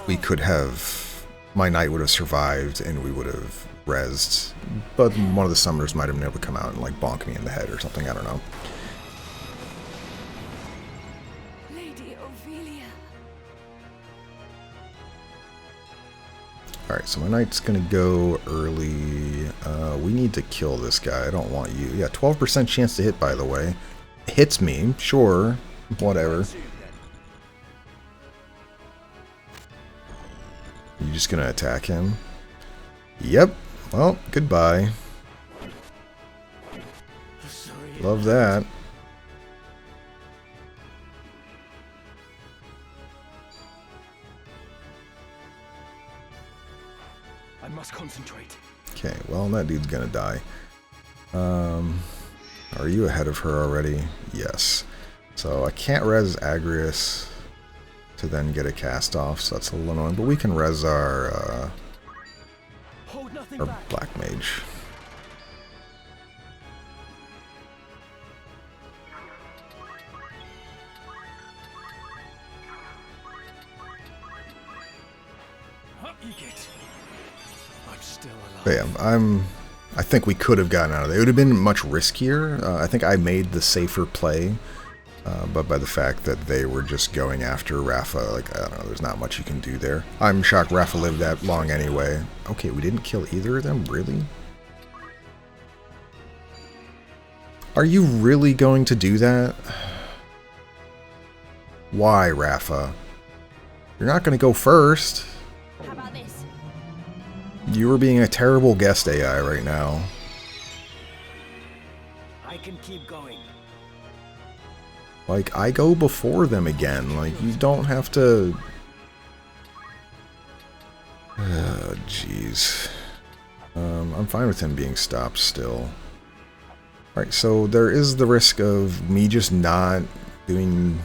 we could have... My knight would have survived, and we would have rezzed. But one of the summoners might have been able to come out and like bonk me in the head or something. I don't know. Alright, so my knight's gonna go early. We need to kill this guy. I don't want you. Yeah, 12% chance to hit, by the way. Hits me, sure. Whatever. You just gonna attack him? Yep. Well, goodbye. Love that.
I must concentrate.
Okay, well, that dude's gonna die. Are you ahead of her already? Yes. So I can't res Agrius to then get a cast off, so that's a little annoying. But we can res our Black Mage. But yeah, I think we could have gotten out of there. It would have been much riskier. I think I made the safer play, but by the fact that they were just going after Rafa, like, I don't know, there's not much you can do there. I'm shocked Rafa lived that long anyway. Okay, we didn't kill either of them? Really? Are you really going to do that? Why, Rafa? You're not going to go first.
How about this?
You were being a terrible guest AI right now.
I can keep going.
Like, I go before them again. Like, you don't have to... Oh, jeez. I'm fine with him being stopped still. Alright, so there is the risk of me just not doing...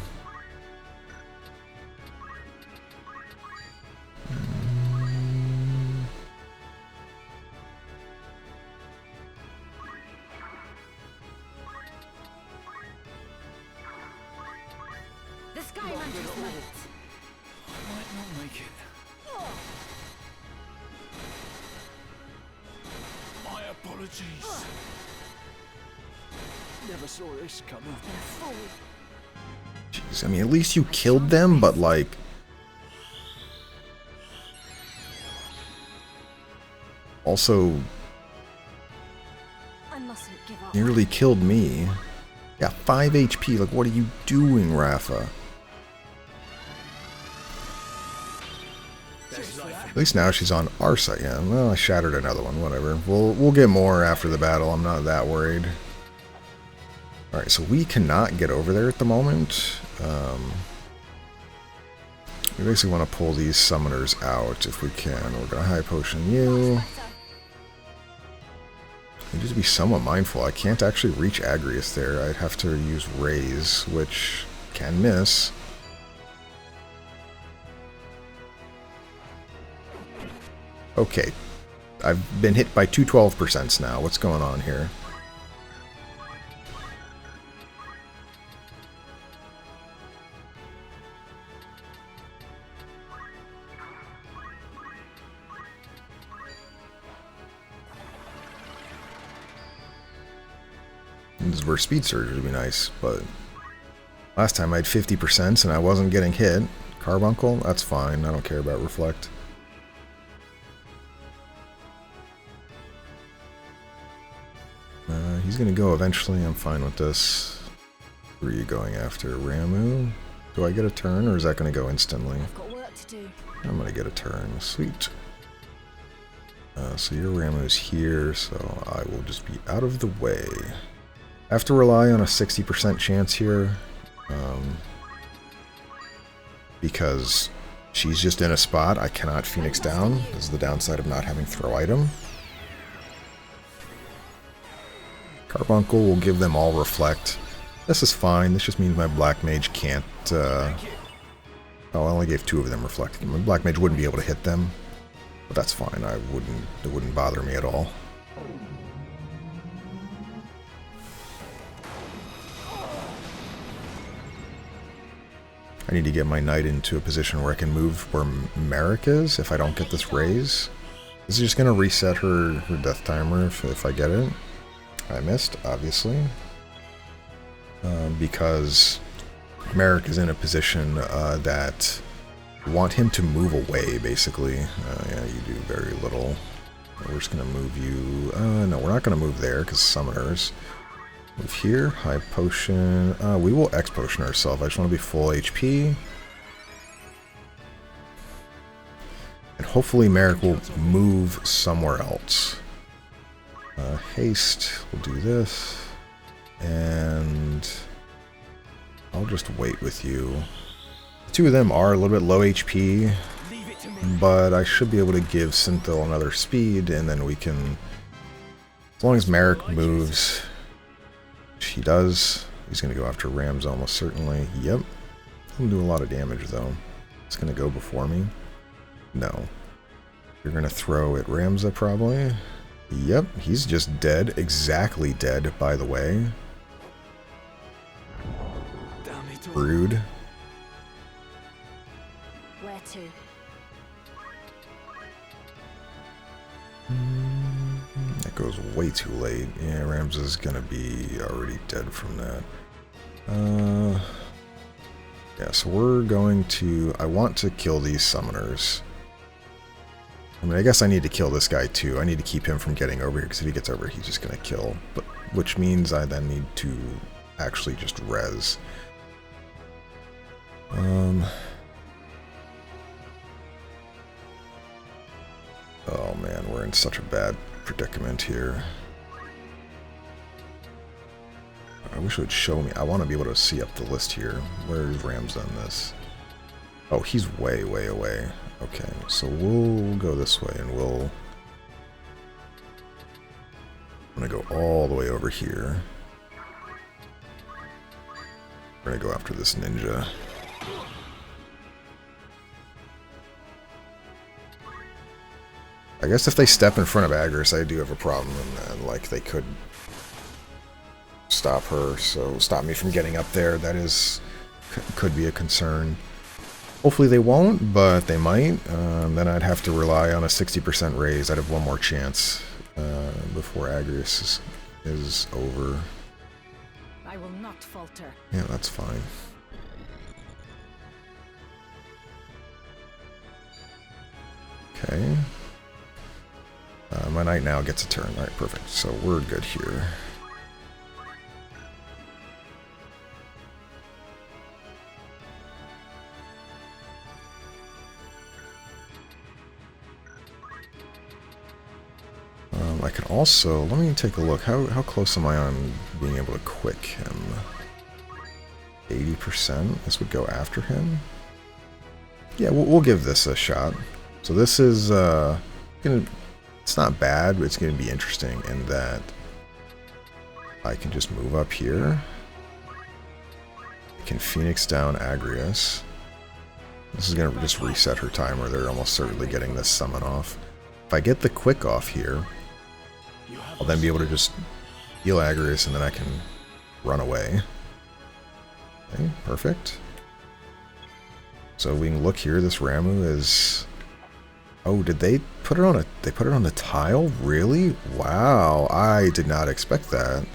Jeez, I mean, at least you killed them, but like... Also... nearly killed me. Yeah, 5 HP, like what are you doing, Rafa? At least now she's on our side. Yeah, well, I shattered another one, whatever. We'll get more after the battle, I'm not that worried. Alright, so we cannot get over there at the moment. We basically want to pull these summoners out if we can. We're going to high potion you. I need to be somewhat mindful. I can't actually reach Agrius there. I'd have to use Raise, which can miss. Okay. I've been hit by two 12% now. What's going on here? This is where Speed Surge would be nice, but last time I had 50% and I wasn't getting hit. Carbuncle? That's fine. I don't care about Reflect. He's going to go eventually. I'm fine with this. Who are you going after? Ramu? Do I get a turn, or is that going to go instantly?
I've got work to do.
I'm going to get a turn. Sweet. So your Ramu's here, so I will just be out of the way. I have to rely on a 60% chance here. Because she's just in a spot I cannot Phoenix down. This is the downside of not having throw item. Carbuncle will give them all Reflect. This is fine. This just means my Black Mage can't... Oh, I only gave 2 of them Reflect. My Black Mage wouldn't be able to hit them. But that's fine. It wouldn't bother me at all. I need to get my knight into a position where I can move where Merrick is if I don't get this raise. This is just going to reset her death timer if I get it. I missed, obviously. Because Merrick is in a position that I want him to move away, basically. Yeah, you do very little. We're just going to move you... no, we're not going to move there because summoners. Move here, high potion. We will X potion ourselves. I just want to be full HP. And hopefully Merrick will move somewhere else. Haste, we'll do this. And I'll just wait with you. The 2 of them are a little bit low HP, but I should be able to give Synthil another speed, and then we can... As long as Merrick moves... He does. He's going to go after Rams almost certainly. Yep. He'll do a lot of damage though. It's going to go before me. No. You're going to throw at Ramza probably. Yep. He's just dead. Exactly dead, by the way. Rude.
Where to?
That goes way too late. Yeah, Ramza's gonna be already dead from that. Yeah, so we're going to... I want to kill these summoners. I mean, I guess I need to kill this guy too. I need to keep him from getting over here, because if he gets over, he's just gonna kill. But which means I then need to actually just res. Oh man, we're in such a bad predicament here. I wish it would show me. I want to be able to see up the list here. Where's Rams on this? Oh, he's way, way away. Okay, so we'll go this way and we'll... I'm going to go all the way over here. We're going to go after this ninja. I guess if they step in front of Agris, I do have a problem, and like they could stop her, so stop me from getting up there. That is could be a concern. Hopefully they won't, but they might. Then I'd have to rely on a 60% raise. I'd have one more chance before Agris is over.
I will not falter.
Yeah, that's fine. Okay. My knight now gets a turn. Alright, perfect. So we're good here. I can also... Let me take a look. How close am I on being able to quick him? 80%? This would go after him? Yeah, we'll give this a shot. So this is it's not bad, but it's gonna be interesting in that I can just move up here. I can Phoenix down Agrius. This is gonna just reset her timer. They're almost certainly getting this summon off. If I get the quick off here, I'll then be able to just heal Agrius and then I can run away. Okay, perfect. So we can look here, this Ramu is... Oh, did they put it on a... They put it on the tile? Really? Wow, I did not expect that.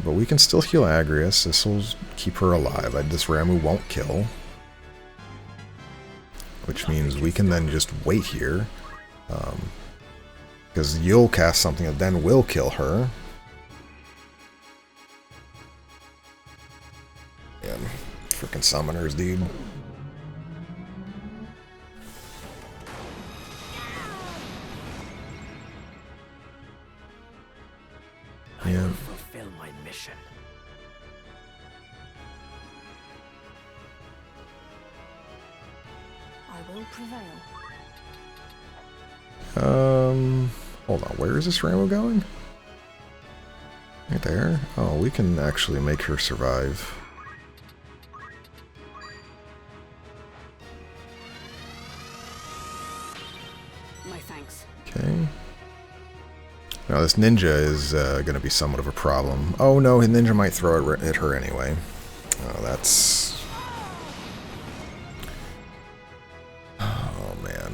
But we can still heal Agrius. This will keep her alive. This Ramu won't kill. Which means we can then just wait here. Because you'll cast something that then will kill her. Yeah, freaking summoners, dude.
I will fulfill my mission.
I will prevail.
Hold on, where is this Ramu going? Right there? Oh, we can actually make her survive.
My thanks.
Okay. Now this ninja is going to be somewhat of a problem. Oh no, his ninja might throw it at her anyway. Oh, that's... Oh man.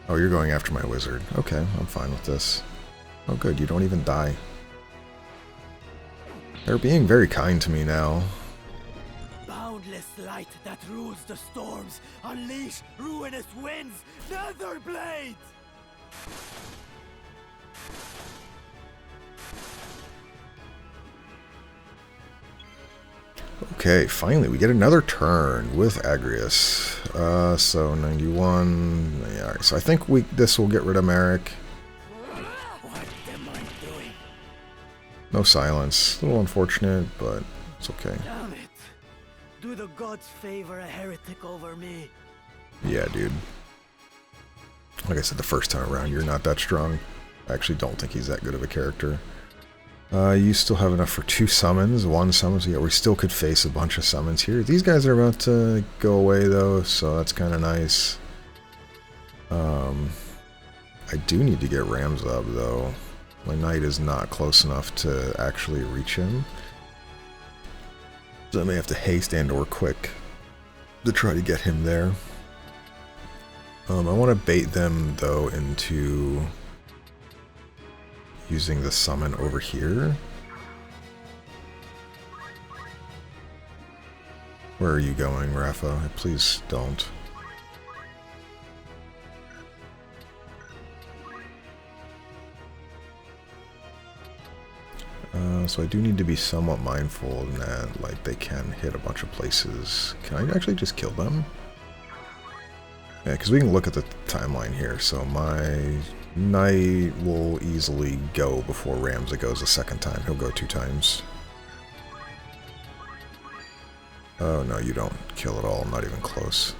Oh, you're going after my wizard. Okay, I'm fine with this. Oh good, you don't even die. They're being very kind to me now.
Boundless light that rules the storms, unleash ruinous winds, nether blades!
Okay, finally we get another turn with Agrius. So 91. Yeah, alright, so I think this will get rid of Merrick.
What am I doing?
No silence. A little unfortunate, but it's okay.
Damn it! Do the gods favor a heretic over me?
Yeah, dude. Like I said the first time around, you're not that strong. I actually don't think he's that good of a character. You still have enough for 2 summons, 1 summon, so yeah, we still could face a bunch of summons here. These guys are about to go away though, so that's kind of nice. I do need to get Rams up though. My knight is not close enough to actually reach him. So I may have to haste and or quick to try to get him there. I want to bait them though into using the summon over here. Where are you going, Rafa? Please don't. So I do need to be somewhat mindful in that, like, they can hit a bunch of places. Can I actually just kill them? Yeah, because we can look at the timeline here. So my knight will easily go before Ramsey goes a second time. He'll go 2 times. Oh no, you don't kill at all. Not even close.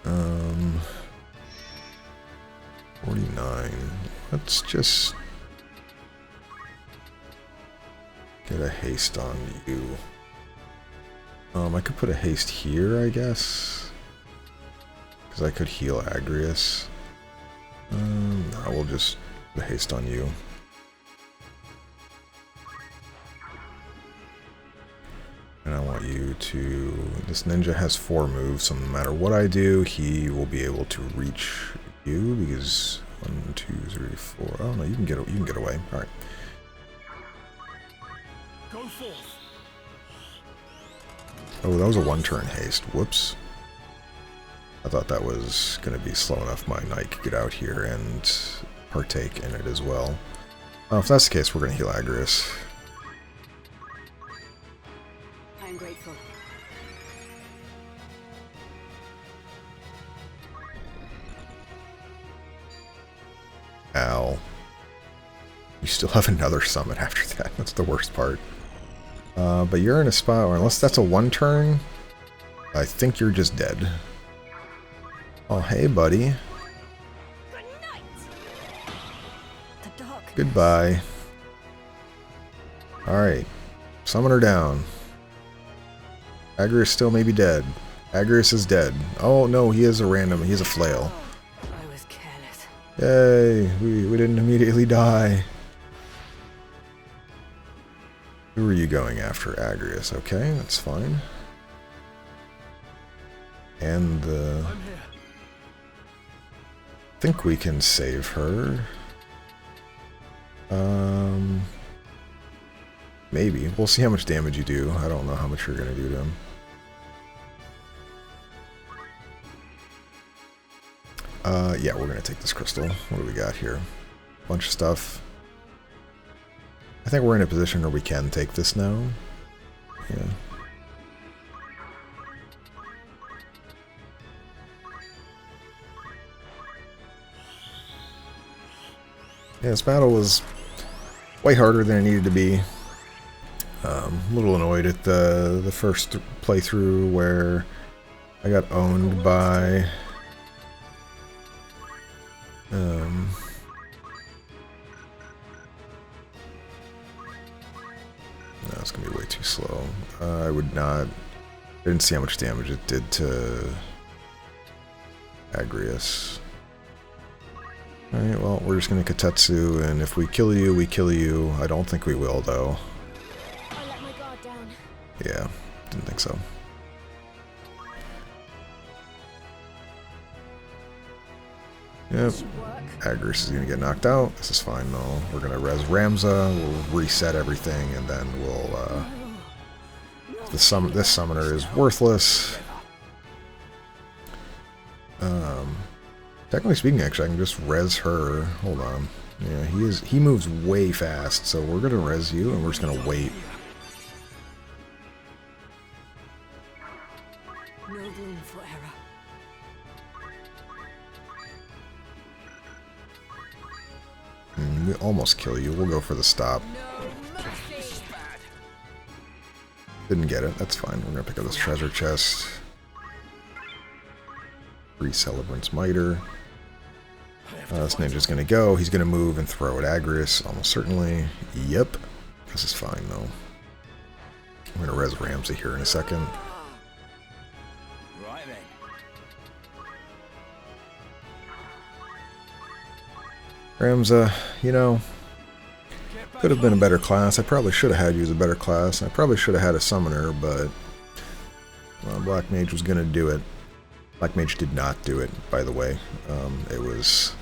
Um, 49. Let's just get a haste on you. I could put a haste here, I guess. Because I could heal Agrius. No, we'll just put a haste on you. And I want you to... This ninja has 4 moves, so no matter what I do, he will be able to reach you, because 1, 2, 3, 4... Oh no, you can get away. Alright.
Go forth.
Oh, that was a 1-turn haste. Whoops. I thought that was going to be slow enough my knight could get out here and partake in it as well. Oh, if that's the case, we're going to heal Agrius.
I am grateful.
Ow. You You still have another summon after that. That's the worst part. But you're in a spot where, unless that's a one turn, I think you're just dead. Oh, hey, buddy. Goodbye. Alright. Summoner down. Agrius still may be dead. Agrius is dead. Oh, no, he has a random. He has a flail.
I was careless.
Yay! We didn't immediately die. Who are you going after? Agrius. Okay, that's fine. And I think we can save her. Maybe. We'll see how much damage you do. I don't know how much you're going to do to him. Yeah, we're going to take this crystal. What do we got here? Bunch of stuff. I think we're in a position where we can take this now. Yeah. Yeah, this battle was way harder than it needed to be. A little annoyed at the first playthrough where I got owned by no, it's gonna be way too slow. I didn't see how much damage it did to Agrius. Alright, well, we're just gonna Katetsu, and if we kill you, we kill you. I don't think we will, though.
I let my guard down.
Yeah, didn't think so. Yep, Agrius is gonna get knocked out. This is fine, though. We're gonna res Ramza, we'll reset everything, and then we'll, this summoner is worthless. Technically speaking, actually, I can just res her. Hold on. Yeah, he moves way fast, so we're gonna res you, and we're just gonna wait.
No room for error.
We almost kill you. We'll go for the stop. Didn't get it. That's fine. We're gonna pick up this treasure chest. Free Celebrant's Miter. This ninja's gonna go. He's gonna move and throw at Agrius, almost certainly. Yep. This is fine, though. I'm gonna res Ramsey here in a second.
Right then.
Ramza, you know, could have been a better class. I probably should have had you as a better class. I probably should have had a summoner, but well, Black Mage was gonna do it. Black Mage did not do it, by the way. It was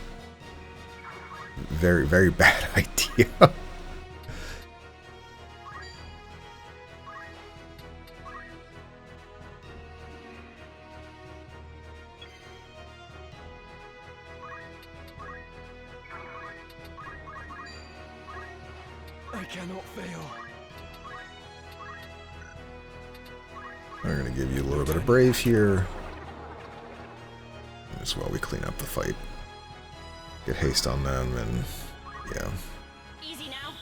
very, very bad idea.
I cannot fail.
We're gonna give you a little bit of Brave here. As well, we clean up the fight. Get haste on them, and yeah.
Easy now.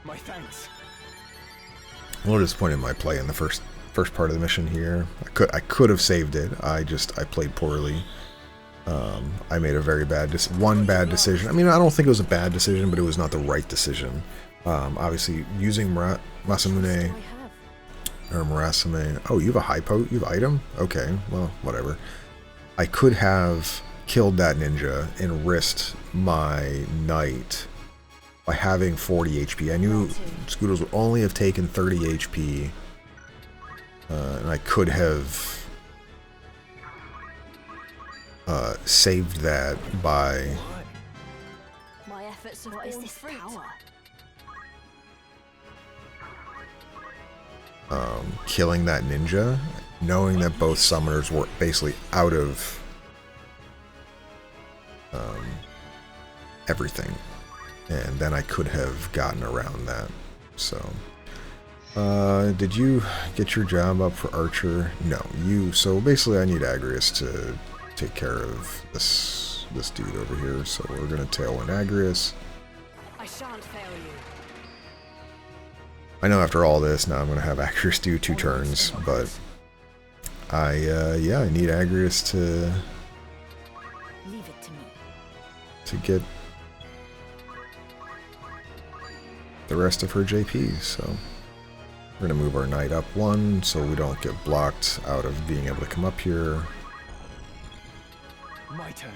My thanks.
A little disappointed in my play in the first part of the mission here. I could have saved it. I played poorly. I made a very bad bad decision. I mean, I don't think it was a bad decision, but it was not the right decision. Obviously, using Masamune or Murasame. Oh, you have a high pote? You have item? Okay, well, whatever. I could have killed that ninja and risked my knight by having 40 HP. I knew Scudos would only have taken 30 HP, and I could have saved that by
My efforts have borne fruit.
killing that ninja, knowing that both summoners were basically out of everything, and then I could have gotten around that. So did you get your job up for Archer? No, so basically I need Agrius to take care of this dude over here, so we're gonna tailwind Agrius.
shan't fail you.
I know after all this, now I'm going to have Agrias do 2 turns, but yeah, I need Agrias to
Leave it to me.
get the rest of her JP, so we're going to move our knight up 1 so we don't get blocked out of being able to come up here.
My turn.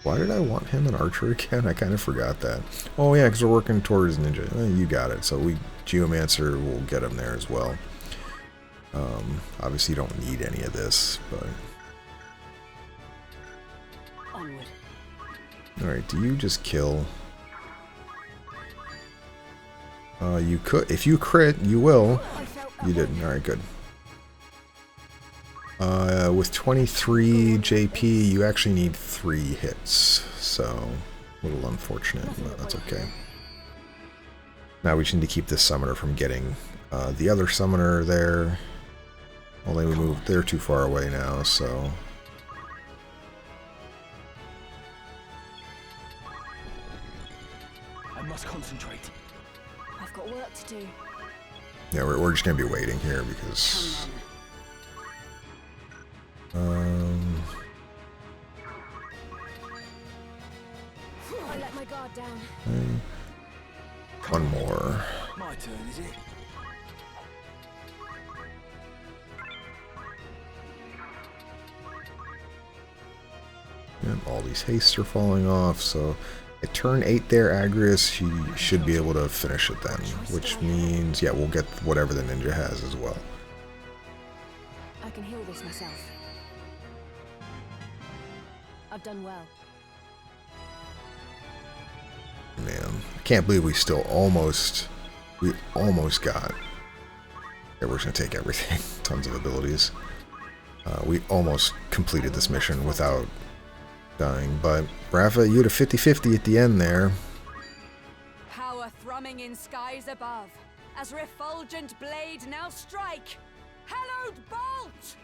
Why did I want him an archer again? I kind of forgot that. Oh yeah, because we're working towards ninja. You got it. So Geomancer will get him there as well. Obviously you don't need any of this, but...
Onward.
Alright, do you just kill? You could. If you crit, you will. You didn't. Alright, good. With 23 JP, you actually need 3 hits, so a little unfortunate, but that's okay. Now we just need to keep this summoner from getting the other summoner there. Only we moved, they're too far away now, so...
I must concentrate.
I've got work to do.
Yeah, we're just going to be waiting here because...
I let my guard down.
One more.
My turn, is it?
And all these hastes are falling off, so at turn 8 there, Agrias, he should be able to finish it then, which means, yeah, we'll get whatever the ninja has as well.
I can heal this myself. I've done well.
Man, I can't believe we almost got... Yeah, we're just going to take everything. Tons of abilities. We almost completed this mission without dying, but Rafa, you had a 50-50 at the end there.
Power thrumming in skies above, as refulgent blade now strike. Hallowed bolt!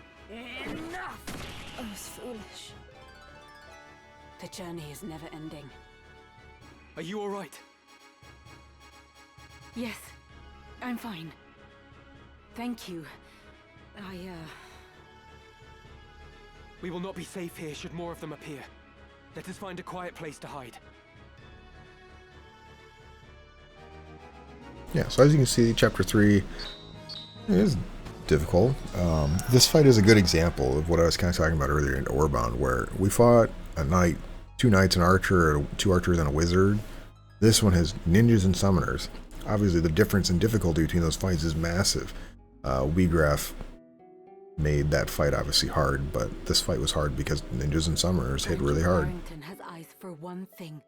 Enough! I was foolish. The journey is never ending.
Are you all right?
Yes, I'm fine. Thank you.
We will not be safe here should more of them appear. Let us find a quiet place to hide.
Yeah, so as you can see, Chapter 3 is difficult. This fight is a good example of what I was kind of talking about earlier in Orbound, where we fought a knight, 2 knights, an archer, 2 archers, and a wizard. This one has ninjas and summoners. Obviously, the difference in difficulty between those fights is massive. Grogh made that fight obviously hard, but this fight was hard because ninjas and summoners hit really hard.
Barrington has eyes for one thing: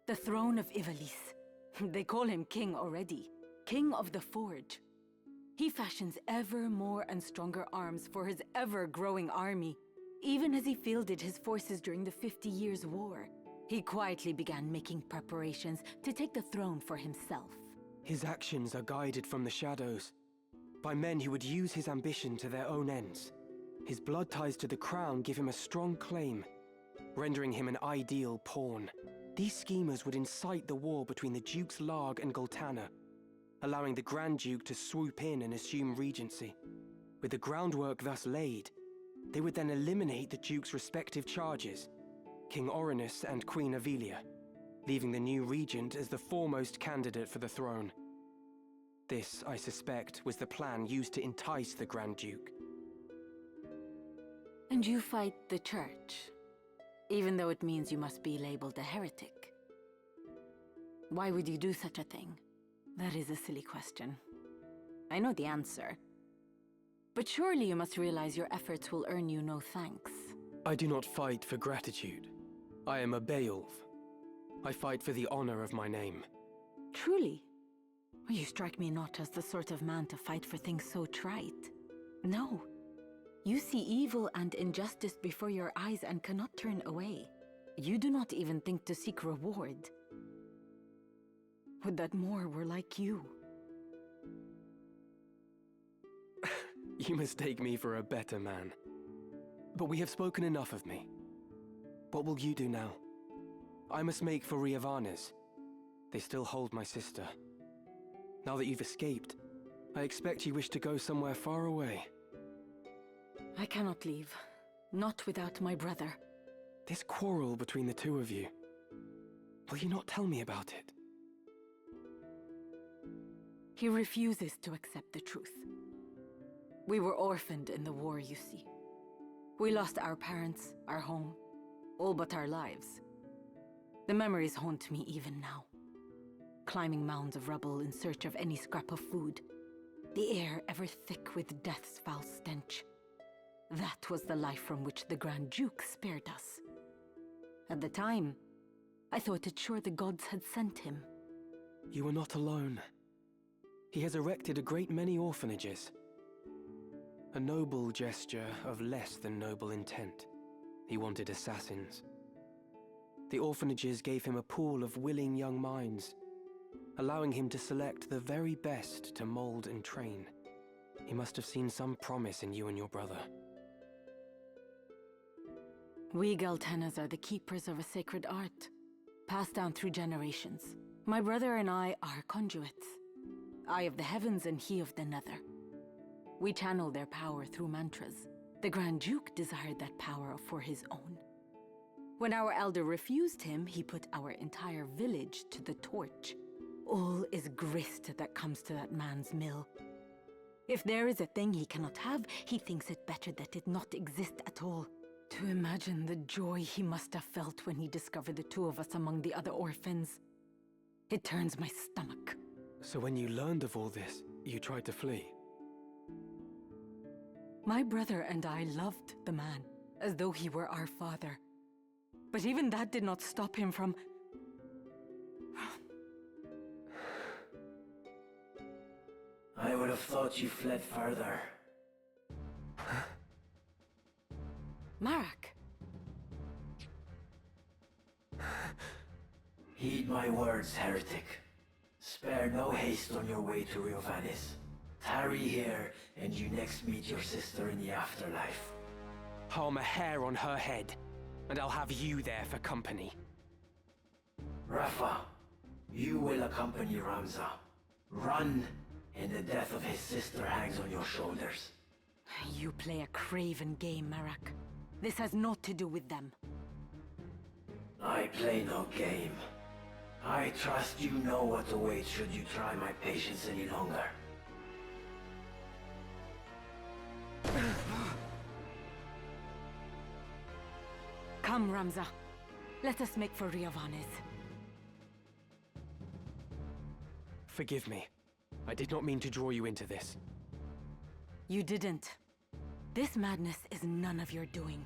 the throne of Ivalice. They call him king already, king of the Forge. He fashions ever more and stronger arms for his ever-growing army. Even as he fielded his forces during the 50 Years' War, he quietly began making preparations to take the throne for himself.
His actions are guided from the shadows, by men who would use his ambition to their own ends. His blood ties to the crown give him a strong claim, rendering him an ideal pawn. These schemers would incite the war between the Dukes Larg and Goltana, allowing the Grand Duke to swoop in and assume regency. With the groundwork thus laid, they would then eliminate the Duke's respective charges, King Orinus and Queen Avelia, leaving the new regent as the foremost candidate for the throne. This, I suspect, was the plan used to entice the Grand Duke.
And you fight the Church, even though it means you must be labeled a heretic. Why would you do such a thing? That is a silly question. I know the answer. But surely you must realize your efforts will earn you no thanks.
I do not fight for gratitude. I am a Beowulf. I fight for the honor of my name.
Truly? You strike me not as the sort of man to fight for things so trite. No. You see evil and injustice before your eyes and cannot turn away. You do not even think to seek reward. Would that more were like you.
You mistake me for a better man. But we have spoken enough of me. What will you do now? I must make for Ivalice. They still hold my sister. Now that you've escaped, I expect you wish to go somewhere far away.
I cannot leave. Not without my brother.
This quarrel between the two of you. Will you not tell me about it?
He refuses to accept the truth. We were orphaned in the war, you see. We lost our parents, our home, all but our lives. The memories haunt me even now. Climbing mounds of rubble in search of any scrap of food. The air ever thick with death's foul stench. That was the life from which the Grand Duke spared us. At the time, I thought it sure the gods had sent him.
You are not alone. He has erected a great many orphanages. A noble gesture of less than noble intent. He wanted assassins. The orphanages gave him a pool of willing young minds, allowing him to select the very best to mold and train. He must have seen some promise in you and your brother.
We Galtenas are the keepers of a sacred art, passed down through generations. My brother and I are conduits. I of the heavens and he of the nether. We channel their power through mantras. The Grand Duke desired that power for his own. When our elder refused him, he put our entire village to the torch. All is grist that comes to that man's mill. If there is a thing he cannot have, he thinks it better that it not exist at all. To imagine the joy he must have felt when he discovered the two of us among the other orphans. It turns my stomach.
So when you learned of all this, you tried to flee?
My brother and I loved the man, as though he were our father. But even that did not stop him from...
I would have thought you fled further.
Marak!
Heed my words, heretic. Spare no haste on your way to Ivalice. Tarry here, and you next meet your sister in the afterlife.
Harm a hair on her head, and I'll have you there for company.
Rafa, you will accompany Ramza. Run, and the death of his sister hangs on your shoulders.
You play a craven game, Marak. This has naught to do with them.
I play no game. I trust you know what awaits should you try my patience any longer.
Come, Ramza. Let us make for Ivalice.
Forgive me. I did not mean to draw you into this.
You didn't. This madness is none of your doing.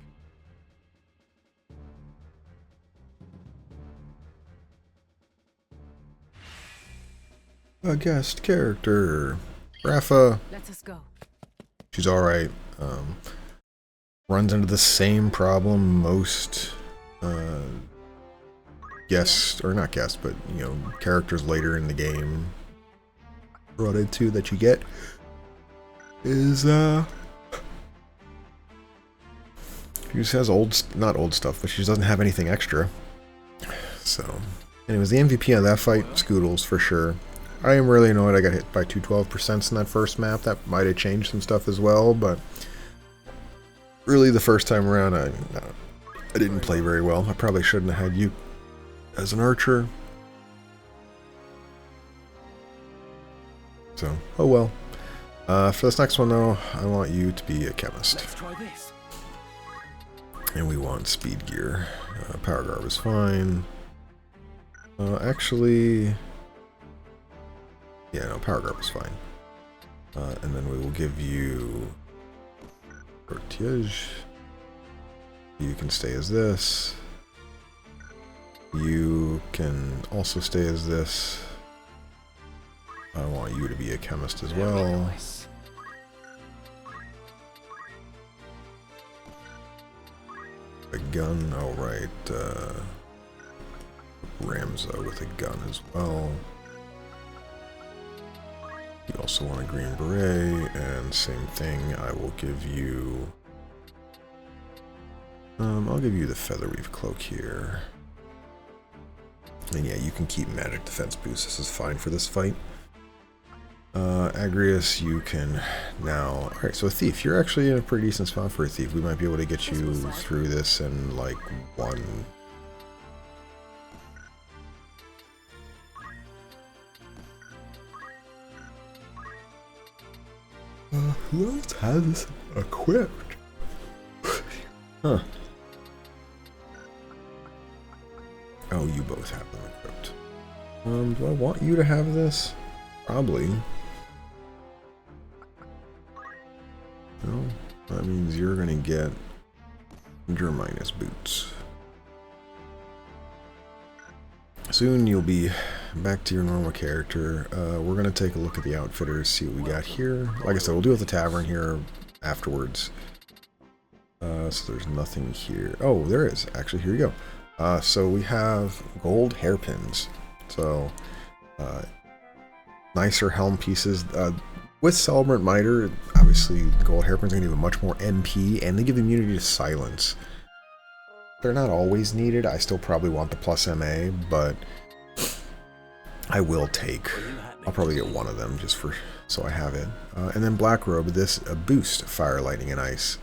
A guest character. Rafa.
Let us go.
She's alright. Runs into the same problem most guests, or not guests, but you know, characters later in the game run into that you get is she just has not old stuff, but she doesn't have anything extra. So, anyways, the MVP on that fight, Scoodles for sure. I am really annoyed I got hit by 212% in that first map. That might have changed some stuff as well, but really the first time around I didn't play very well. I probably shouldn't have had you as an archer. So, oh well. For this next one though, I want you to be a chemist.
Let's try this.
And we want speed gear. Power Garb is fine. Actually... yeah, no, Power Garb is fine. And then we will give you... Cortege. You can stay as this. You can also stay as this. I want you to be a chemist as well.
Nice.
A gun, alright. Ramza with a gun as well. You also want a green beret, and same thing, I will give you... I'll give you the Featherweave cloak here. And yeah, you can keep magic defense boost. This is fine for this fight. Agrius, you can now... Alright, so a thief. You're actually in a pretty decent spot for a thief. We might be able to get you through this in like one... who else has this equipped? Huh. Oh, you both have them equipped. Do I want you to have this? Probably. No, that means you're gonna get your minus boots. Soon you'll be back to your normal character. We're gonna take a look at the outfitters, see what we got here. Like I said, we'll deal with the tavern here afterwards. So there's nothing here. Oh, there is. Actually, here you go. So we have gold hairpins. So, nicer helm pieces. With Celebrant Miter, obviously the gold hairpins are going to give much more MP, and they give immunity to silence. They're not always needed. I still probably want the plus MA, but I will take. I'll probably get one of them just for so I have it. And then Black Robe, this boost fire, lightning, and ice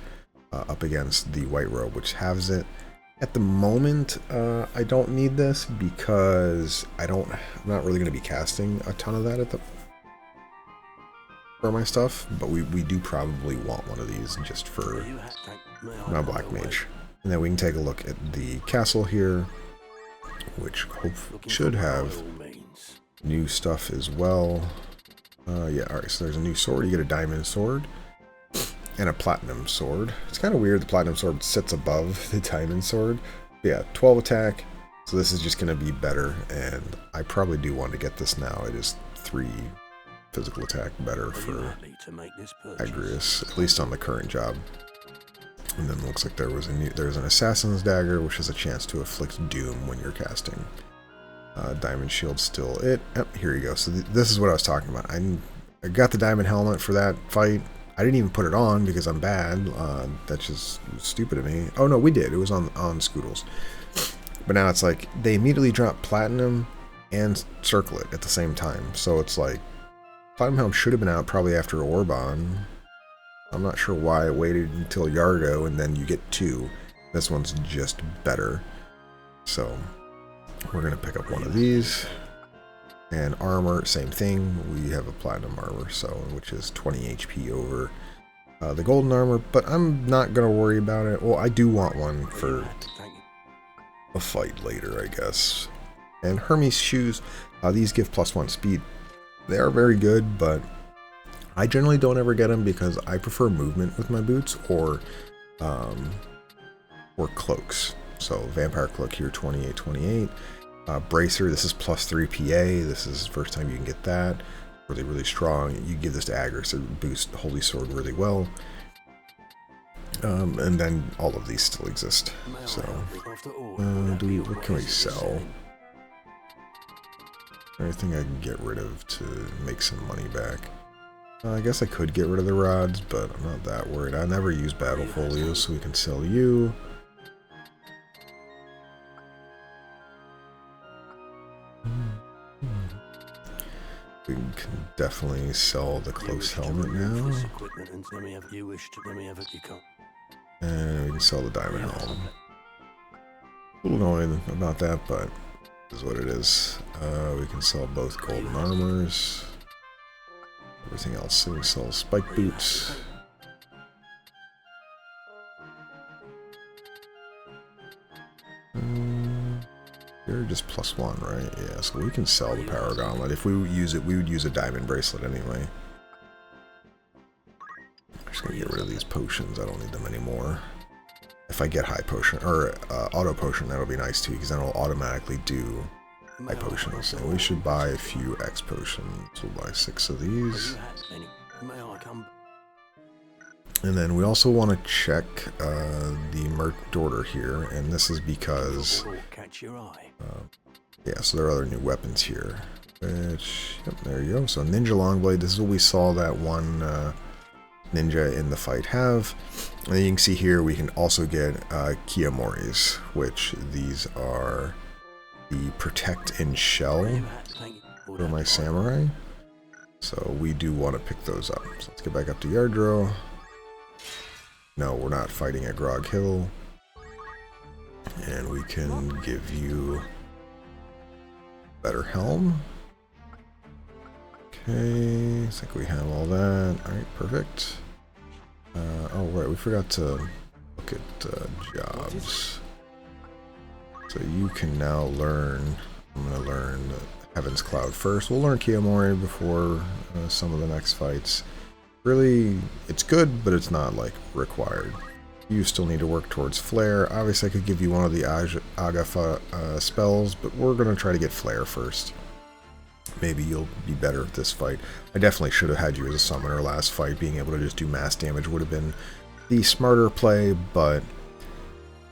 up against the White Robe, which halves it. At the moment, I don't need this because I'm not really going to be casting a ton of that at the for my stuff, but we do probably want one of these just for my Black Mage. And then we can take a look at the castle here, which should have new stuff as well. Yeah, alright, so there's a new sword. You get a diamond sword and a platinum sword. It's kind of weird the platinum sword sits above the diamond sword. But yeah, 12 attack, so this is just going to be better, and I probably do want to get this now. It is 3 physical attack better for Agrius, at least on the current job. And then looks like there's an assassin's dagger, which has a chance to inflict doom when you're casting. Diamond shield's still it. Yep, here you go. So this is what I was talking about. I got the diamond helmet for that fight. I didn't even put it on because I'm bad. That's just stupid of me. Oh no, we did. It was on Scoodles. But now it's like they immediately drop platinum and circlet at the same time. So it's like Platinum Helm should have been out probably after Orban. I'm not sure why I waited until Yardrow and then you get 2. This one's just better. So we're going to pick up one of these. And armor, same thing. We have a platinum armor, so which is 20 HP over the golden armor, but I'm not going to worry about it. Well, I do want one for a fight later, I guess. And Hermes shoes, these give +1 speed. They are very good, but I generally don't ever get them because I prefer movement with my boots or cloaks. So Vampire Cloak here, 28. Bracer, this is +3 PA. This is the first time you can get that. Really, really strong. You give this to Agrius to boost Holy Sword really well. And then all of these still exist. So, what can we sell? Anything I can get rid of to make some money back. I guess I could get rid of the rods, but I'm not that worried. I never use battle folios, so we can sell you. We can definitely sell the close helmet now. And we can sell the diamond helm. A little annoying about that, but is what it is. We can sell both golden armors. Everything else, so we can sell spike boots. They're just +1, right? Yeah, so we can sell the power gauntlet. If we use it, we would use a diamond bracelet anyway. I'm just gonna get rid of these potions. I don't need them anymore. If I get high potion or auto potion, that'll be nice too, because then it'll automatically do high potions. And we should buy a few X potions. We'll buy 6 of these. And then we also want to check the merged order here, and this is because yeah, so there are other new weapons here. Which, yep, there you go. So Ninja Longblade. This is what we saw that one ninja in the fight have. And then you can see here we can also get Kiyamoris, which these are the protect and shell for my samurai. So we do want to pick those up. So let's get back up to Yardrow. No, we're not fighting at Grogh Hill. And we can give you better helm. Okay, I think we have all that. Alright, perfect. Oh, right, we forgot to look at jobs. So you can now learn, I'm going to learn Heaven's Cloud first. We'll learn Kiyomori before some of the next fights. Really, it's good, but it's not, like, required. You still need to work towards Flare. Obviously, I could give you one of the Aga spells, but we're going to try to get Flare first. Maybe you'll be better at this fight. I definitely should have had you as a summoner last fight. Being able to just do mass damage would have been the smarter play, but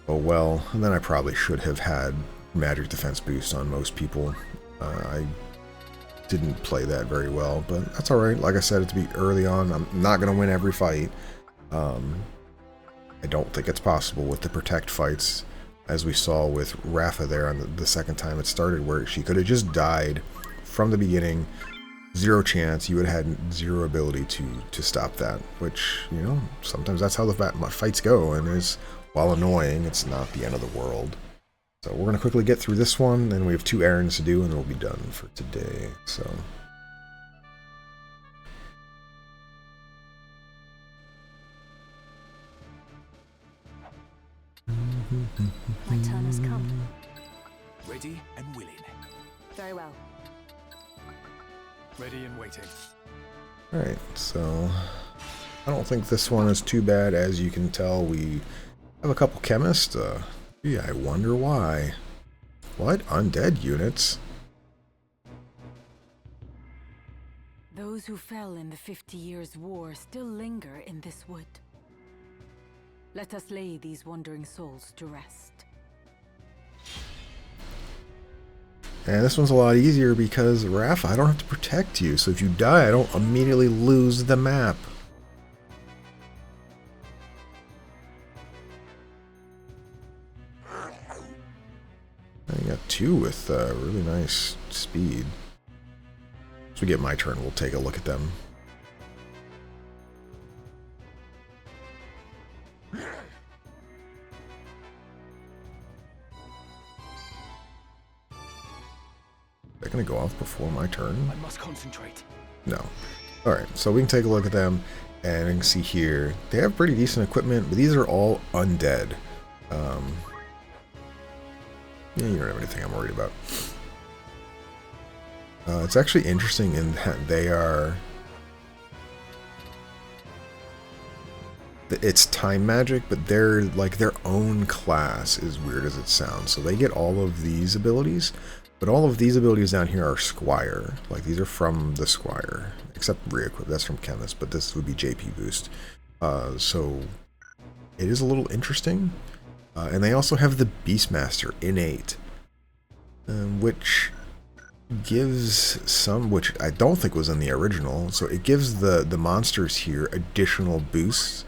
oh well. And then I probably should have had magic defense boost on most people. I didn't play that very well, but that's alright. Like I said, it's be early on. I'm not going to win every fight. I don't think it's possible with the protect fights, as we saw with Rafa there on the second time it started, where she could have just died from the beginning. Zero chance. You would have had zero ability to stop that, which, you know, sometimes that's how the fights go, and while annoying, it's not the end of the world. So we're going to quickly get through this one, and we have 2 errands to do, and we'll be done for today. So
My turn has come.
Ready and willing.
Very well.
Ready and waiting.
alright, so I don't think this one is too bad. As you can tell, we have a couple chemists. Gee, I wonder why. What? Undead units?
Those who fell in the 50 Years' War still linger in this wood. Let us lay these wandering souls to rest.
And this one's a lot easier because, Rafa, I don't have to protect you, so if you die, I don't immediately lose the map. I got 2 with really nice speed. Once we get my turn, we'll take a look at them. They're gonna go off before my turn?
I must concentrate.
No. Alright, so we can take a look at them, and you can see here, they have pretty decent equipment, but these are all undead. Yeah, you don't have anything I'm worried about. It's actually interesting in that they are... It's time magic, but they're like their own class, as weird as it sounds. So they get all of these abilities, but all of these abilities down here are Squire. Like, these are from the Squire, except re-equip, that's from Chemist, but this would be JP boost. So it is a little interesting. And they also have the Beastmaster innate, which gives some, which I don't think was in the original. So it gives the monsters here additional boosts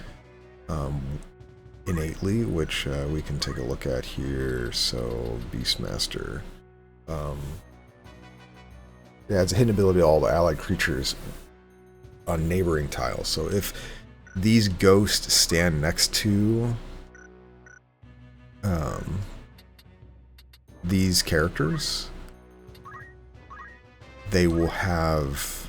innately, which we can take a look at here. So Beastmaster. It adds a hidden ability to all the allied creatures on neighboring tiles. So if these ghosts stand next to these characters, they will have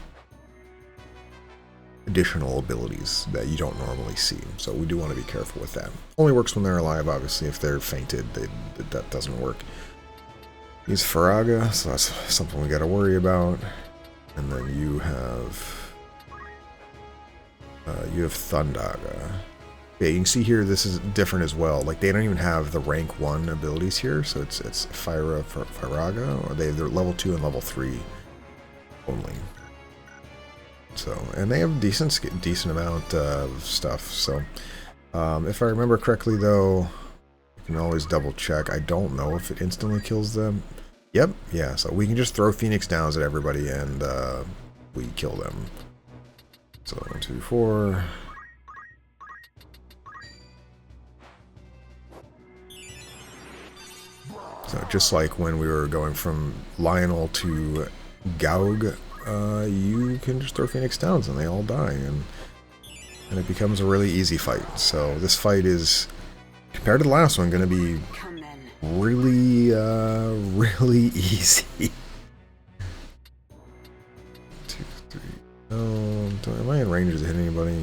additional abilities that you don't normally see. So we do want to be careful with that. Only works when they're alive, obviously. If they're fainted, that doesn't work. Use Faraga, so that's something we got to worry about. And then you have Thundaga. Yeah, you can see here this is different as well. Like, they don't even have the rank 1 abilities here, so it's Faraga, or they're level 2 and level 3 only. So, and they have decent amount of stuff. So, if I remember correctly, though, you can always double check. I don't know if it instantly kills them. Yep, yeah. So we can just throw Phoenix Downs at everybody, and we kill them. So 1, 2, 4. So just like when we were going from Lionel to Grogh, you can just throw Phoenix Downs and they all die, and it becomes a really easy fight. So this fight is, compared to the last one, going to be really, really easy. 2, 3. Am I in range to hit anybody?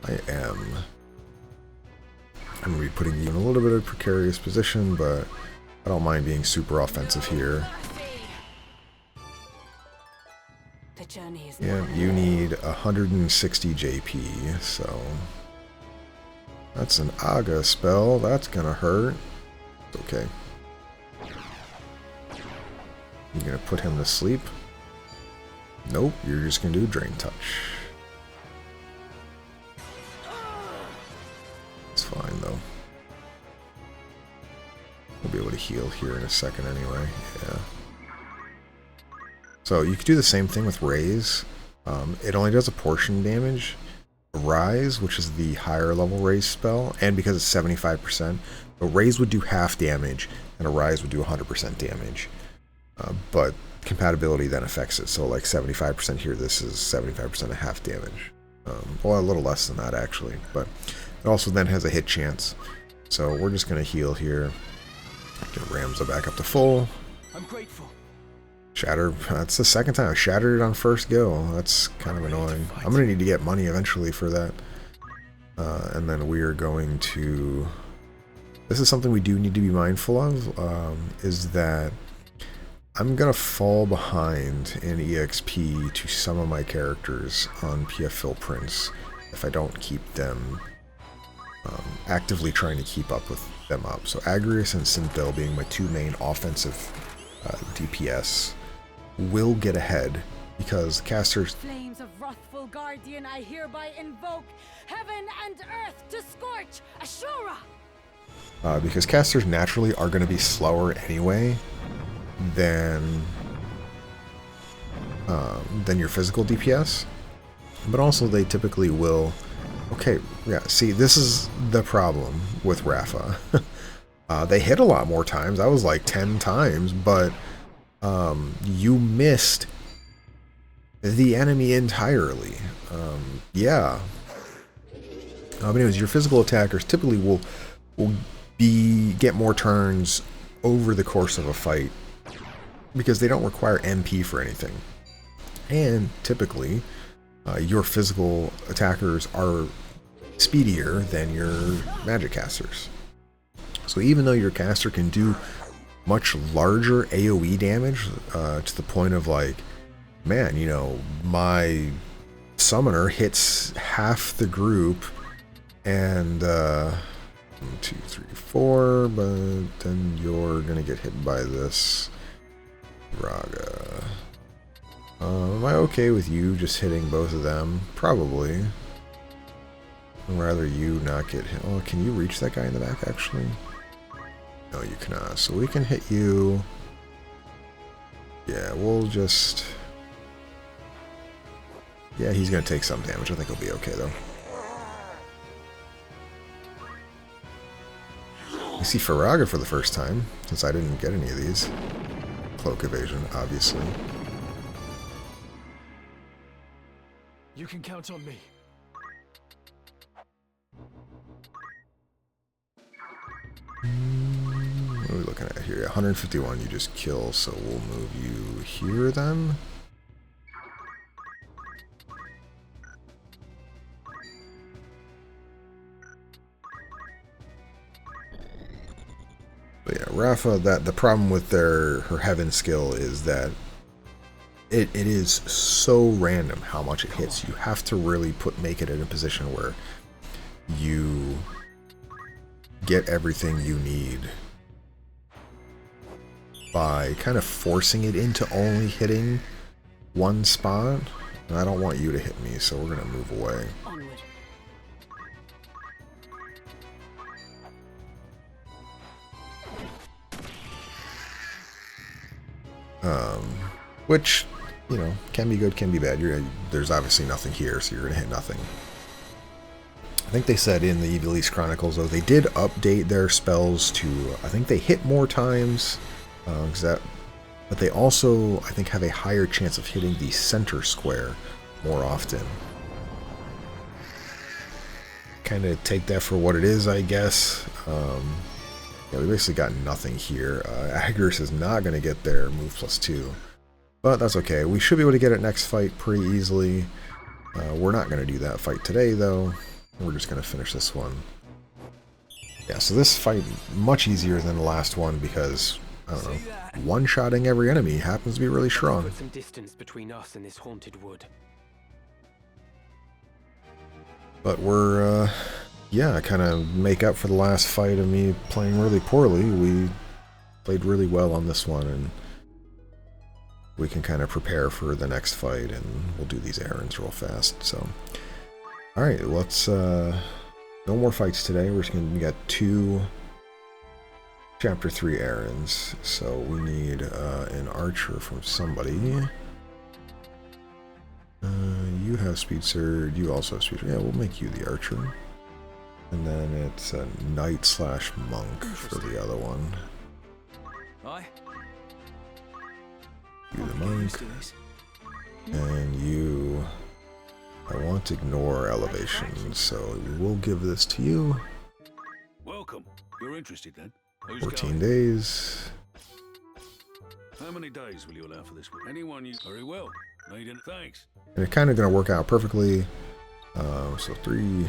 I am. I'm going to be putting you in a little bit of a precarious position, but I don't mind being super offensive here. Yeah, you need 160 JP, so that's an Aga spell. That's gonna hurt. It's okay. You gonna put him to sleep? Nope, you're just gonna do Drain Touch. It's fine though. We'll be able to heal here in a second anyway. Yeah. So you could do the same thing with Raise. It only does a portion damage. Rise, which is the higher level Raise spell, and because it's 75%, a Raise would do half damage, and a Rise would do 100% damage. But compatibility then affects it. So like 75% here, this is 75% of half damage. Well, a little less than that actually, but it also then has a hit chance. So we're just going to heal here. Get Ramza back up to full.
I'm grateful.
Shatter, that's the second time I shattered it on first go. That's kind of annoying. I'm going to need to get money eventually for that. And then we are going to... This is something we do need to be mindful of, is that I'm going to fall behind in EXP to some of my characters on PF Fill Prince if I don't keep them actively trying to keep up with them up. So Agrius and Cynthil being my two main offensive DPS will get ahead because casters...
Flames of wrathful guardian I hereby invoke, heaven and earth to scorch Ashura!
Because casters naturally are going to be slower anyway than your physical DPS, but also they typically will... Okay, yeah, see, this is the problem with Rafa. They hit a lot more times. I was like 10 times, but you missed the enemy entirely. Yeah. But anyways, your physical attackers typically will get more turns over the course of a fight because they don't require MP for anything. And typically, your physical attackers are speedier than your magic casters. So even though your caster can do much larger AoE damage, to the point of like, man, you know, my summoner hits half the group and 1, 2, 3, 4, but then you're gonna get hit by this Raga. Am I okay with you just hitting both of them? Probably. I'd rather you not get hit. Oh, can you reach that guy in the back actually? No, you cannot. So we can hit you. Yeah, we'll just... Yeah, he's going to take some damage. I think he'll be okay, though. I see Faraga for the first time, since I didn't get any of these. Cloak evasion, obviously.
You can count on me.
What are we looking at here? 151 you just kill, so we'll move you here then. But yeah, Rafa, the problem with her heaven skill is that it is so random how much it hits. You have to really make it in a position where you get everything you need by kind of forcing it into only hitting one spot. And I don't want you to hit me, so we're gonna move away. Which, you know, can be good, can be bad. There's obviously nothing here, so you're gonna hit nothing. I think they said in the Ivalice Chronicles, though, they did update their spells to, I think they hit more times, but they also, I think, have a higher chance of hitting the center square more often. Kind of take that for what it is, I guess. Yeah, we basically got nothing here. Agris is not going to get their move +2, but that's okay. We should be able to get it next fight pretty easily. We're not going to do that fight today, though. We're just going to finish this one. Yeah, so this fight much easier than the last one because, I don't know, one-shotting every enemy happens to be really strong.
Put some distance between us and this haunted wood.
But we're, yeah, kind of make up for the last fight of me playing really poorly. We played really well on this one, and we can kind of prepare for the next fight, and we'll do these errands real fast. So, all right, let's. No more fights today. We're just gonna we got 2 Chapter 3 errands. So we need an archer from somebody. You have speed surge. You also have speed surge. Yeah, we'll make you the archer. And then it's a knight/monk for the other one.
Aye.
You the monk. And you... I want to ignore elevation, so we will give this to you.
Welcome. You're interested then?
14 days.
How many days will you allow for this one? Anyone you... Very well. Need any... Thanks.
And it's kind of going to work out perfectly. So 3...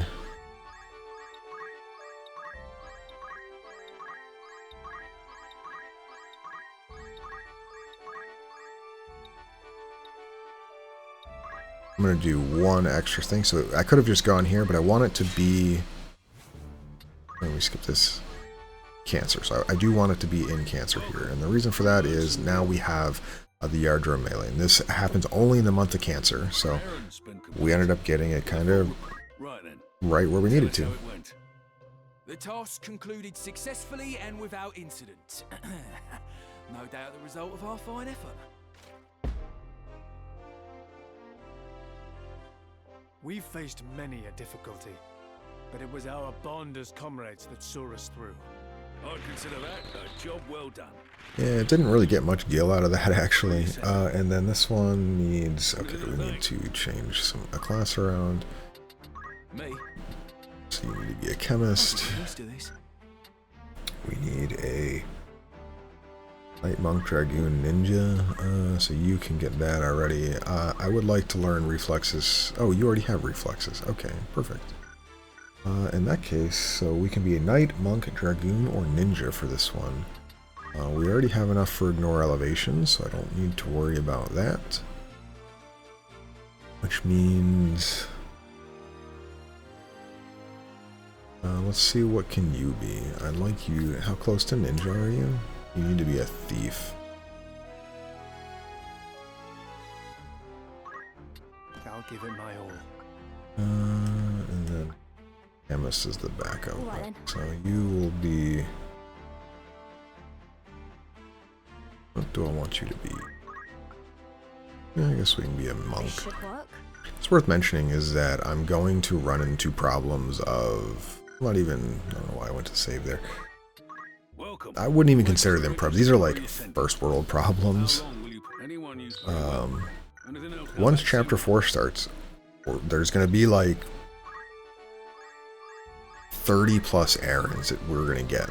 I'm going to do one extra thing. So I could have just gone here, but I want it to be... Let me skip this. Cancer. So I do want it to be in Cancer here. And the reason for that is now we have the Yardrow melee. And this happens only in the month of Cancer. So we ended up getting it kind of right where we needed to.
The task concluded successfully and without incident. No doubt the result of our fine effort.
We've faced many a difficulty, but it was our bond as comrades that saw us through.
I'd consider that a job well done.
Yeah, it didn't really get much gil out of that, actually. And then this one needs... Okay, we need to change a class around.
Me?
So you need to be a chemist. We need a Knight, Monk, Dragoon, Ninja. So you can get that already. I would like to learn reflexes. Oh, you already have reflexes. Okay, perfect. In that case, so we can be a Knight, Monk, Dragoon, or Ninja for this one. We already have enough for Ignore Elevation, so I don't need to worry about that. Which means... let's see, what can you be? I'd like you... How close to Ninja are you? You need to be a Thief.
I'll give it my all.
And then... Chemist is the backup. So you will be... What do I want you to be? Yeah, I guess we can be a monk. It's worth mentioning is that I'm going to run into problems of... Not even... I don't know why I went to save there. I wouldn't even consider them problems. These are like first world problems. Once Chapter 4 starts, there's going to be like 30 plus errands that we're going to get.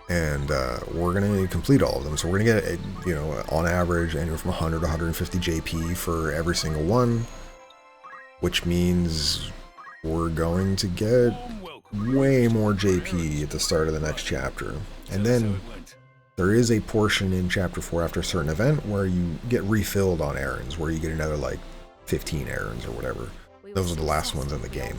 And we're going to complete all of them. So we're going to get, you know, on average, anywhere from 100 to 150 JP for every single one. Which means we're going to get way more JP at the start of the next chapter. And then there is a portion in Chapter 4 after a certain event where you get refilled on errands, where you get another like 15 errands or whatever. Those are the last ones in the game.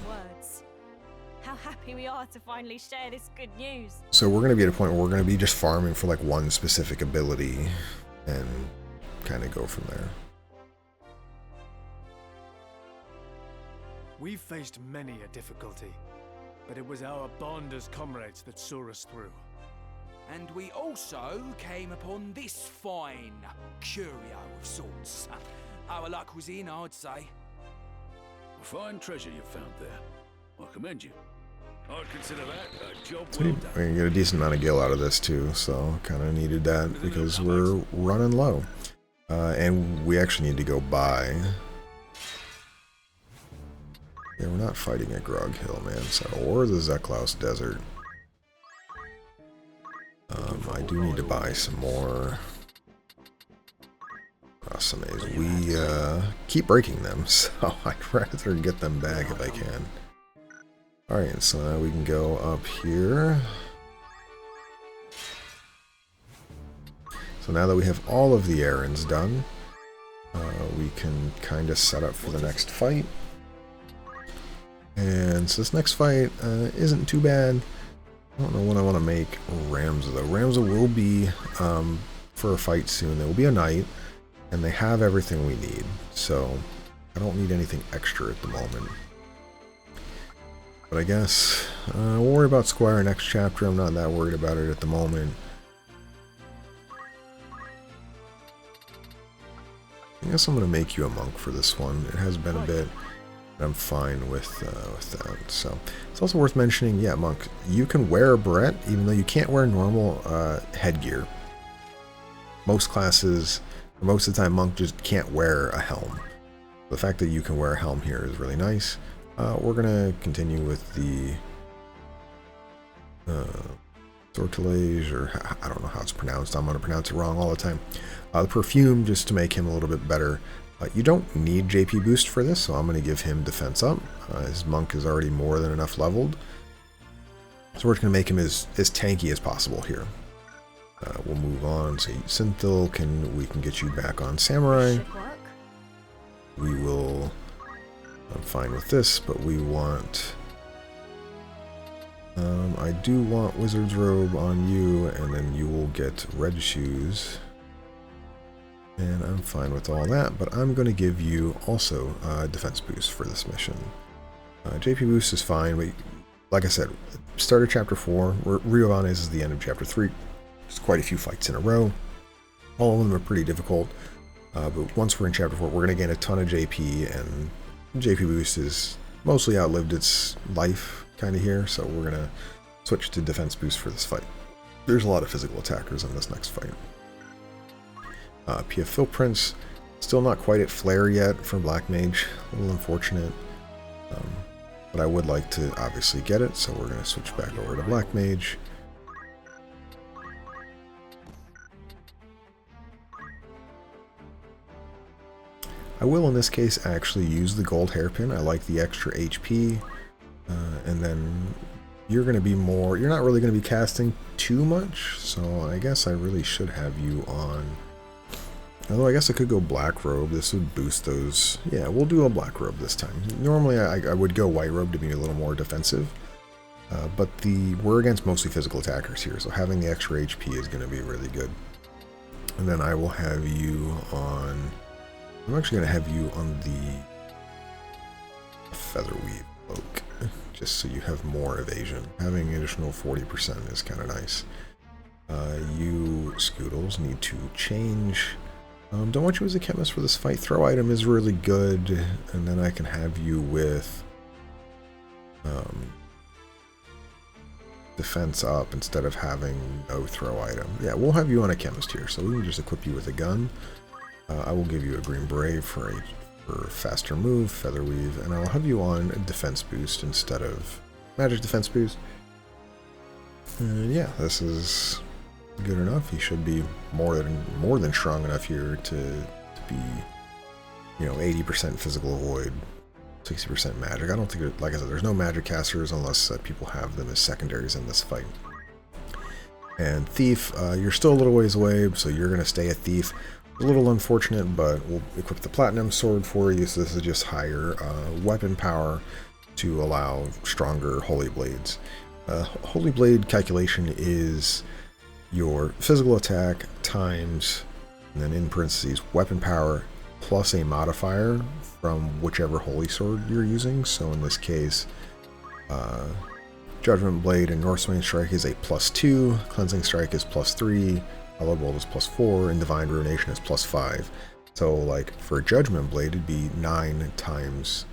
How happy we are to finally share this good news.
So we're going to be at a point where we're going to be just farming for like one specific ability and kind of go from there.
We've faced many a difficulty, but it was our bond as comrades that saw us through.
And we also came upon this fine curio of sorts. Our luck was in, I'd say.
A fine treasure you've found there. I commend you. I'd consider that a job
So
well
we
done.
can get a decent amount of gil out of this too, so kind of needed that because we're running low. And we actually need to go by. Yeah, we're not fighting at Grogh Hill, man, so, or the Zeklaus Desert. I do need to buy some more Rasames. We keep breaking them, so I'd rather get them back if I can. Alright, so now we can go up here. So now that we have all of the errands done, we can kind of set up for the next fight. And so this next fight isn't too bad. I don't know when I want to make Ramza though. Ramza will be for a fight soon. There will be a knight, and they have everything we need. So I don't need anything extra at the moment. But I guess we'll worry about Squire next chapter. I'm not that worried about it at the moment. I guess I'm going to make you a monk for this one. It has been a bit, but I'm fine with that. So it's also worth mentioning, yeah, monk, you can wear a beret, even though you can't wear normal headgear. Most classes, or most of the time, monk just can't wear a helm. The fact that you can wear a helm here is really nice. We're going to continue with the sortilege, or I don't know how it's pronounced. I'm going to pronounce it wrong all the time. The perfume, just to make him a little bit better. You don't need JP boost for this, so I'm going to give him defense up. His monk is already more than enough leveled. So we're just going to make him as tanky as possible here. We'll move on. So Synthil, we can get you back on Samurai. We will... I'm fine with this, but we want... I do want Wizard's Robe on you, and then you will get red shoes. And I'm fine with all that, but I'm going to give you also a defense boost for this mission. JP boost is fine, but like I said, start of chapter 4, Rio Vanes is the end of chapter 3. There's quite a few fights in a row. All of them are pretty difficult, but once we're in chapter 4, we're going to gain a ton of JP, and JP boost is mostly outlived its life kind of here, so we're going to switch to defense boost for this fight. There's a lot of physical attackers in this next fight. PF Philprints, still not quite at Flare yet for Black Mage, a little unfortunate, but I would like to obviously get it, so we're going to switch back over to Black Mage. I will in this case actually use the gold hairpin. I like the extra HP, and then you're going to be more, you're not really going to be casting too much, so I guess I really should have you on. Although I guess I could go Black Robe. This would boost those. Yeah, we'll do a Black Robe this time. Normally I would go White Robe to be a little more defensive. But we're against mostly physical attackers here, so having the extra HP is going to be really good. And then I will have you on... I'm actually going to have you on the Featherweave Cloak, just so you have more evasion. Having an additional 40% is kind of nice. You Scoodles need to change... don't want you as a chemist for this fight. Throw item is really good, and then I can have you with defense up instead of having no throw item. Yeah, we'll have you on a chemist here, so we can just equip you with a gun. I will give you a green brave for faster move, Featherweave, and I'll have you on a defense boost instead of magic defense boost. Yeah, this is good enough. He should be more than strong enough here to be, you know, 80% physical void, 60% magic. I don't think, like I said, there's no magic casters unless people have them as secondaries in this fight. And Thief, you're still a little ways away, so you're going to stay a Thief. A little unfortunate, but we'll equip the Platinum Sword for you, so this is just higher weapon power to allow stronger Holy Blades. Holy Blade calculation is your physical attack times, and then in parentheses, weapon power plus a modifier from whichever Holy Sword you're using. So in this case, Judgment Blade and Northswain Strike is a +2, Cleansing Strike is +3, Hallowed Bolt is +4, and Divine Ruination is +5. So like for Judgment Blade, it'd be 9 times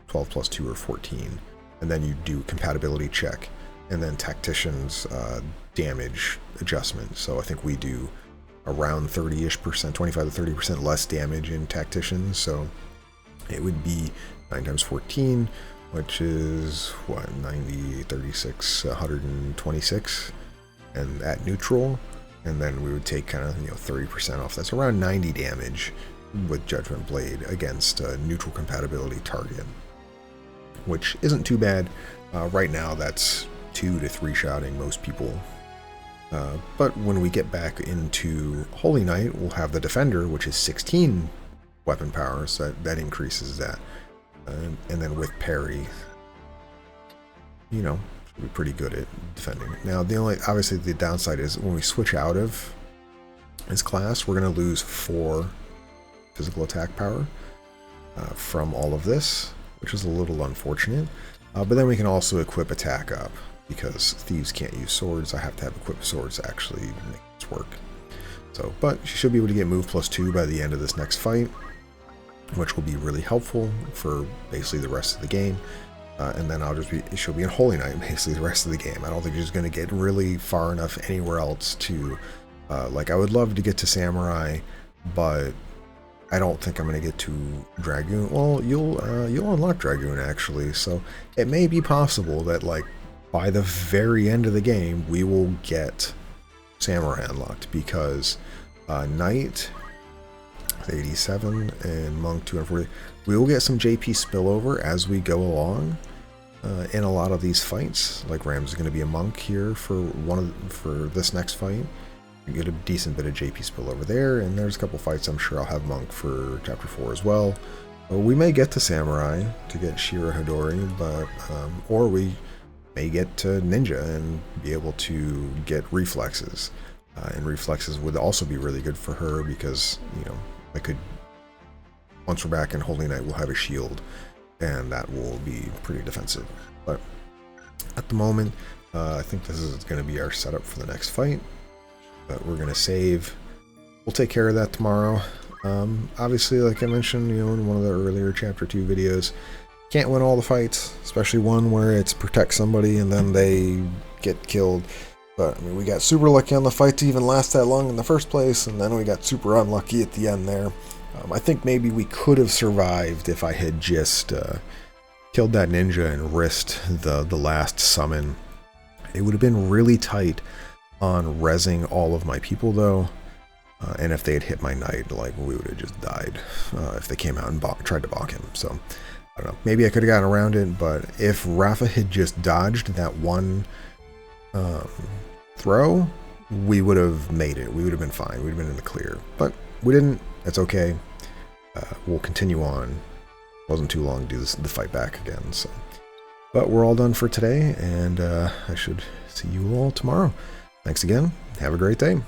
12 plus 2 or 14. And then you do compatibility check. And then tactician's damage adjustment. So I think we do around 30-ish%, 25 to 30% less damage in tactician. So it would be 9 times 14, which is what, 90, 36, 126, and at neutral. And then we would take kind of 30% off. That's around 90 damage with Judgment Blade against a neutral compatibility target, which isn't too bad. Right now, that's 2 to 3 shotting most people. But when we get back into Holy Knight, we'll have the Defender, which is 16 weapon power, so that increases that. And then with parry, should be pretty good at defending. Now, obviously the downside is when we switch out of his class, we're going to lose 4 physical attack power from all of this, which is a little unfortunate. But then we can also equip attack up, because thieves can't use swords. I have to have equipped swords to actually make this work. So, but she should be able to get move +2 by the end of this next fight, which will be really helpful for basically the rest of the game. And then she'll be in Holy Knight basically the rest of the game. I don't think she's going to get really far enough anywhere else to, I would love to get to Samurai, but I don't think I'm going to get to Dragoon. Well, you'll unlock Dragoon actually, so it may be possible that by the very end of the game, we will get Samurai unlocked, because Knight 87 and Monk 240, we will get some JP spillover as we go along in a lot of these fights. Like Ram's is going to be a Monk here for this next fight. You get a decent bit of JP spillover there, and there's a couple fights I'm sure I'll have Monk for Chapter 4 as well. We may get to Samurai to get Shira Hodori, but or we may get to Ninja and be able to get reflexes. And reflexes would also be really good for her, because I could, once we're back in Holy Knight, we'll have a shield, and that will be pretty defensive. But at the moment, I think this is going to be our setup for the next fight. But we're going to save. We'll take care of that tomorrow. Obviously, like I mentioned, in one of the earlier Chapter 2 videos, can't win all the fights, especially one where it's protect somebody and then they get killed. But I mean, we got super lucky on the fight to even last that long in the first place, and then we got super unlucky at the end there. I think maybe we could have survived if I had just killed that ninja and risked the last summon. It would have been really tight on rezzing all of my people though, and if they had hit my knight, we would have just died if they came out and tried to balk him. So I don't know, maybe I could have gotten around it, but if Rafa had just dodged that one throw, we would have made it. We would have been fine. We'd have been in the clear, but we didn't. That's okay. We'll continue on. Wasn't too long to do the fight back again. So, but we're all done for today, and I should see you all tomorrow. Thanks again. Have a great day.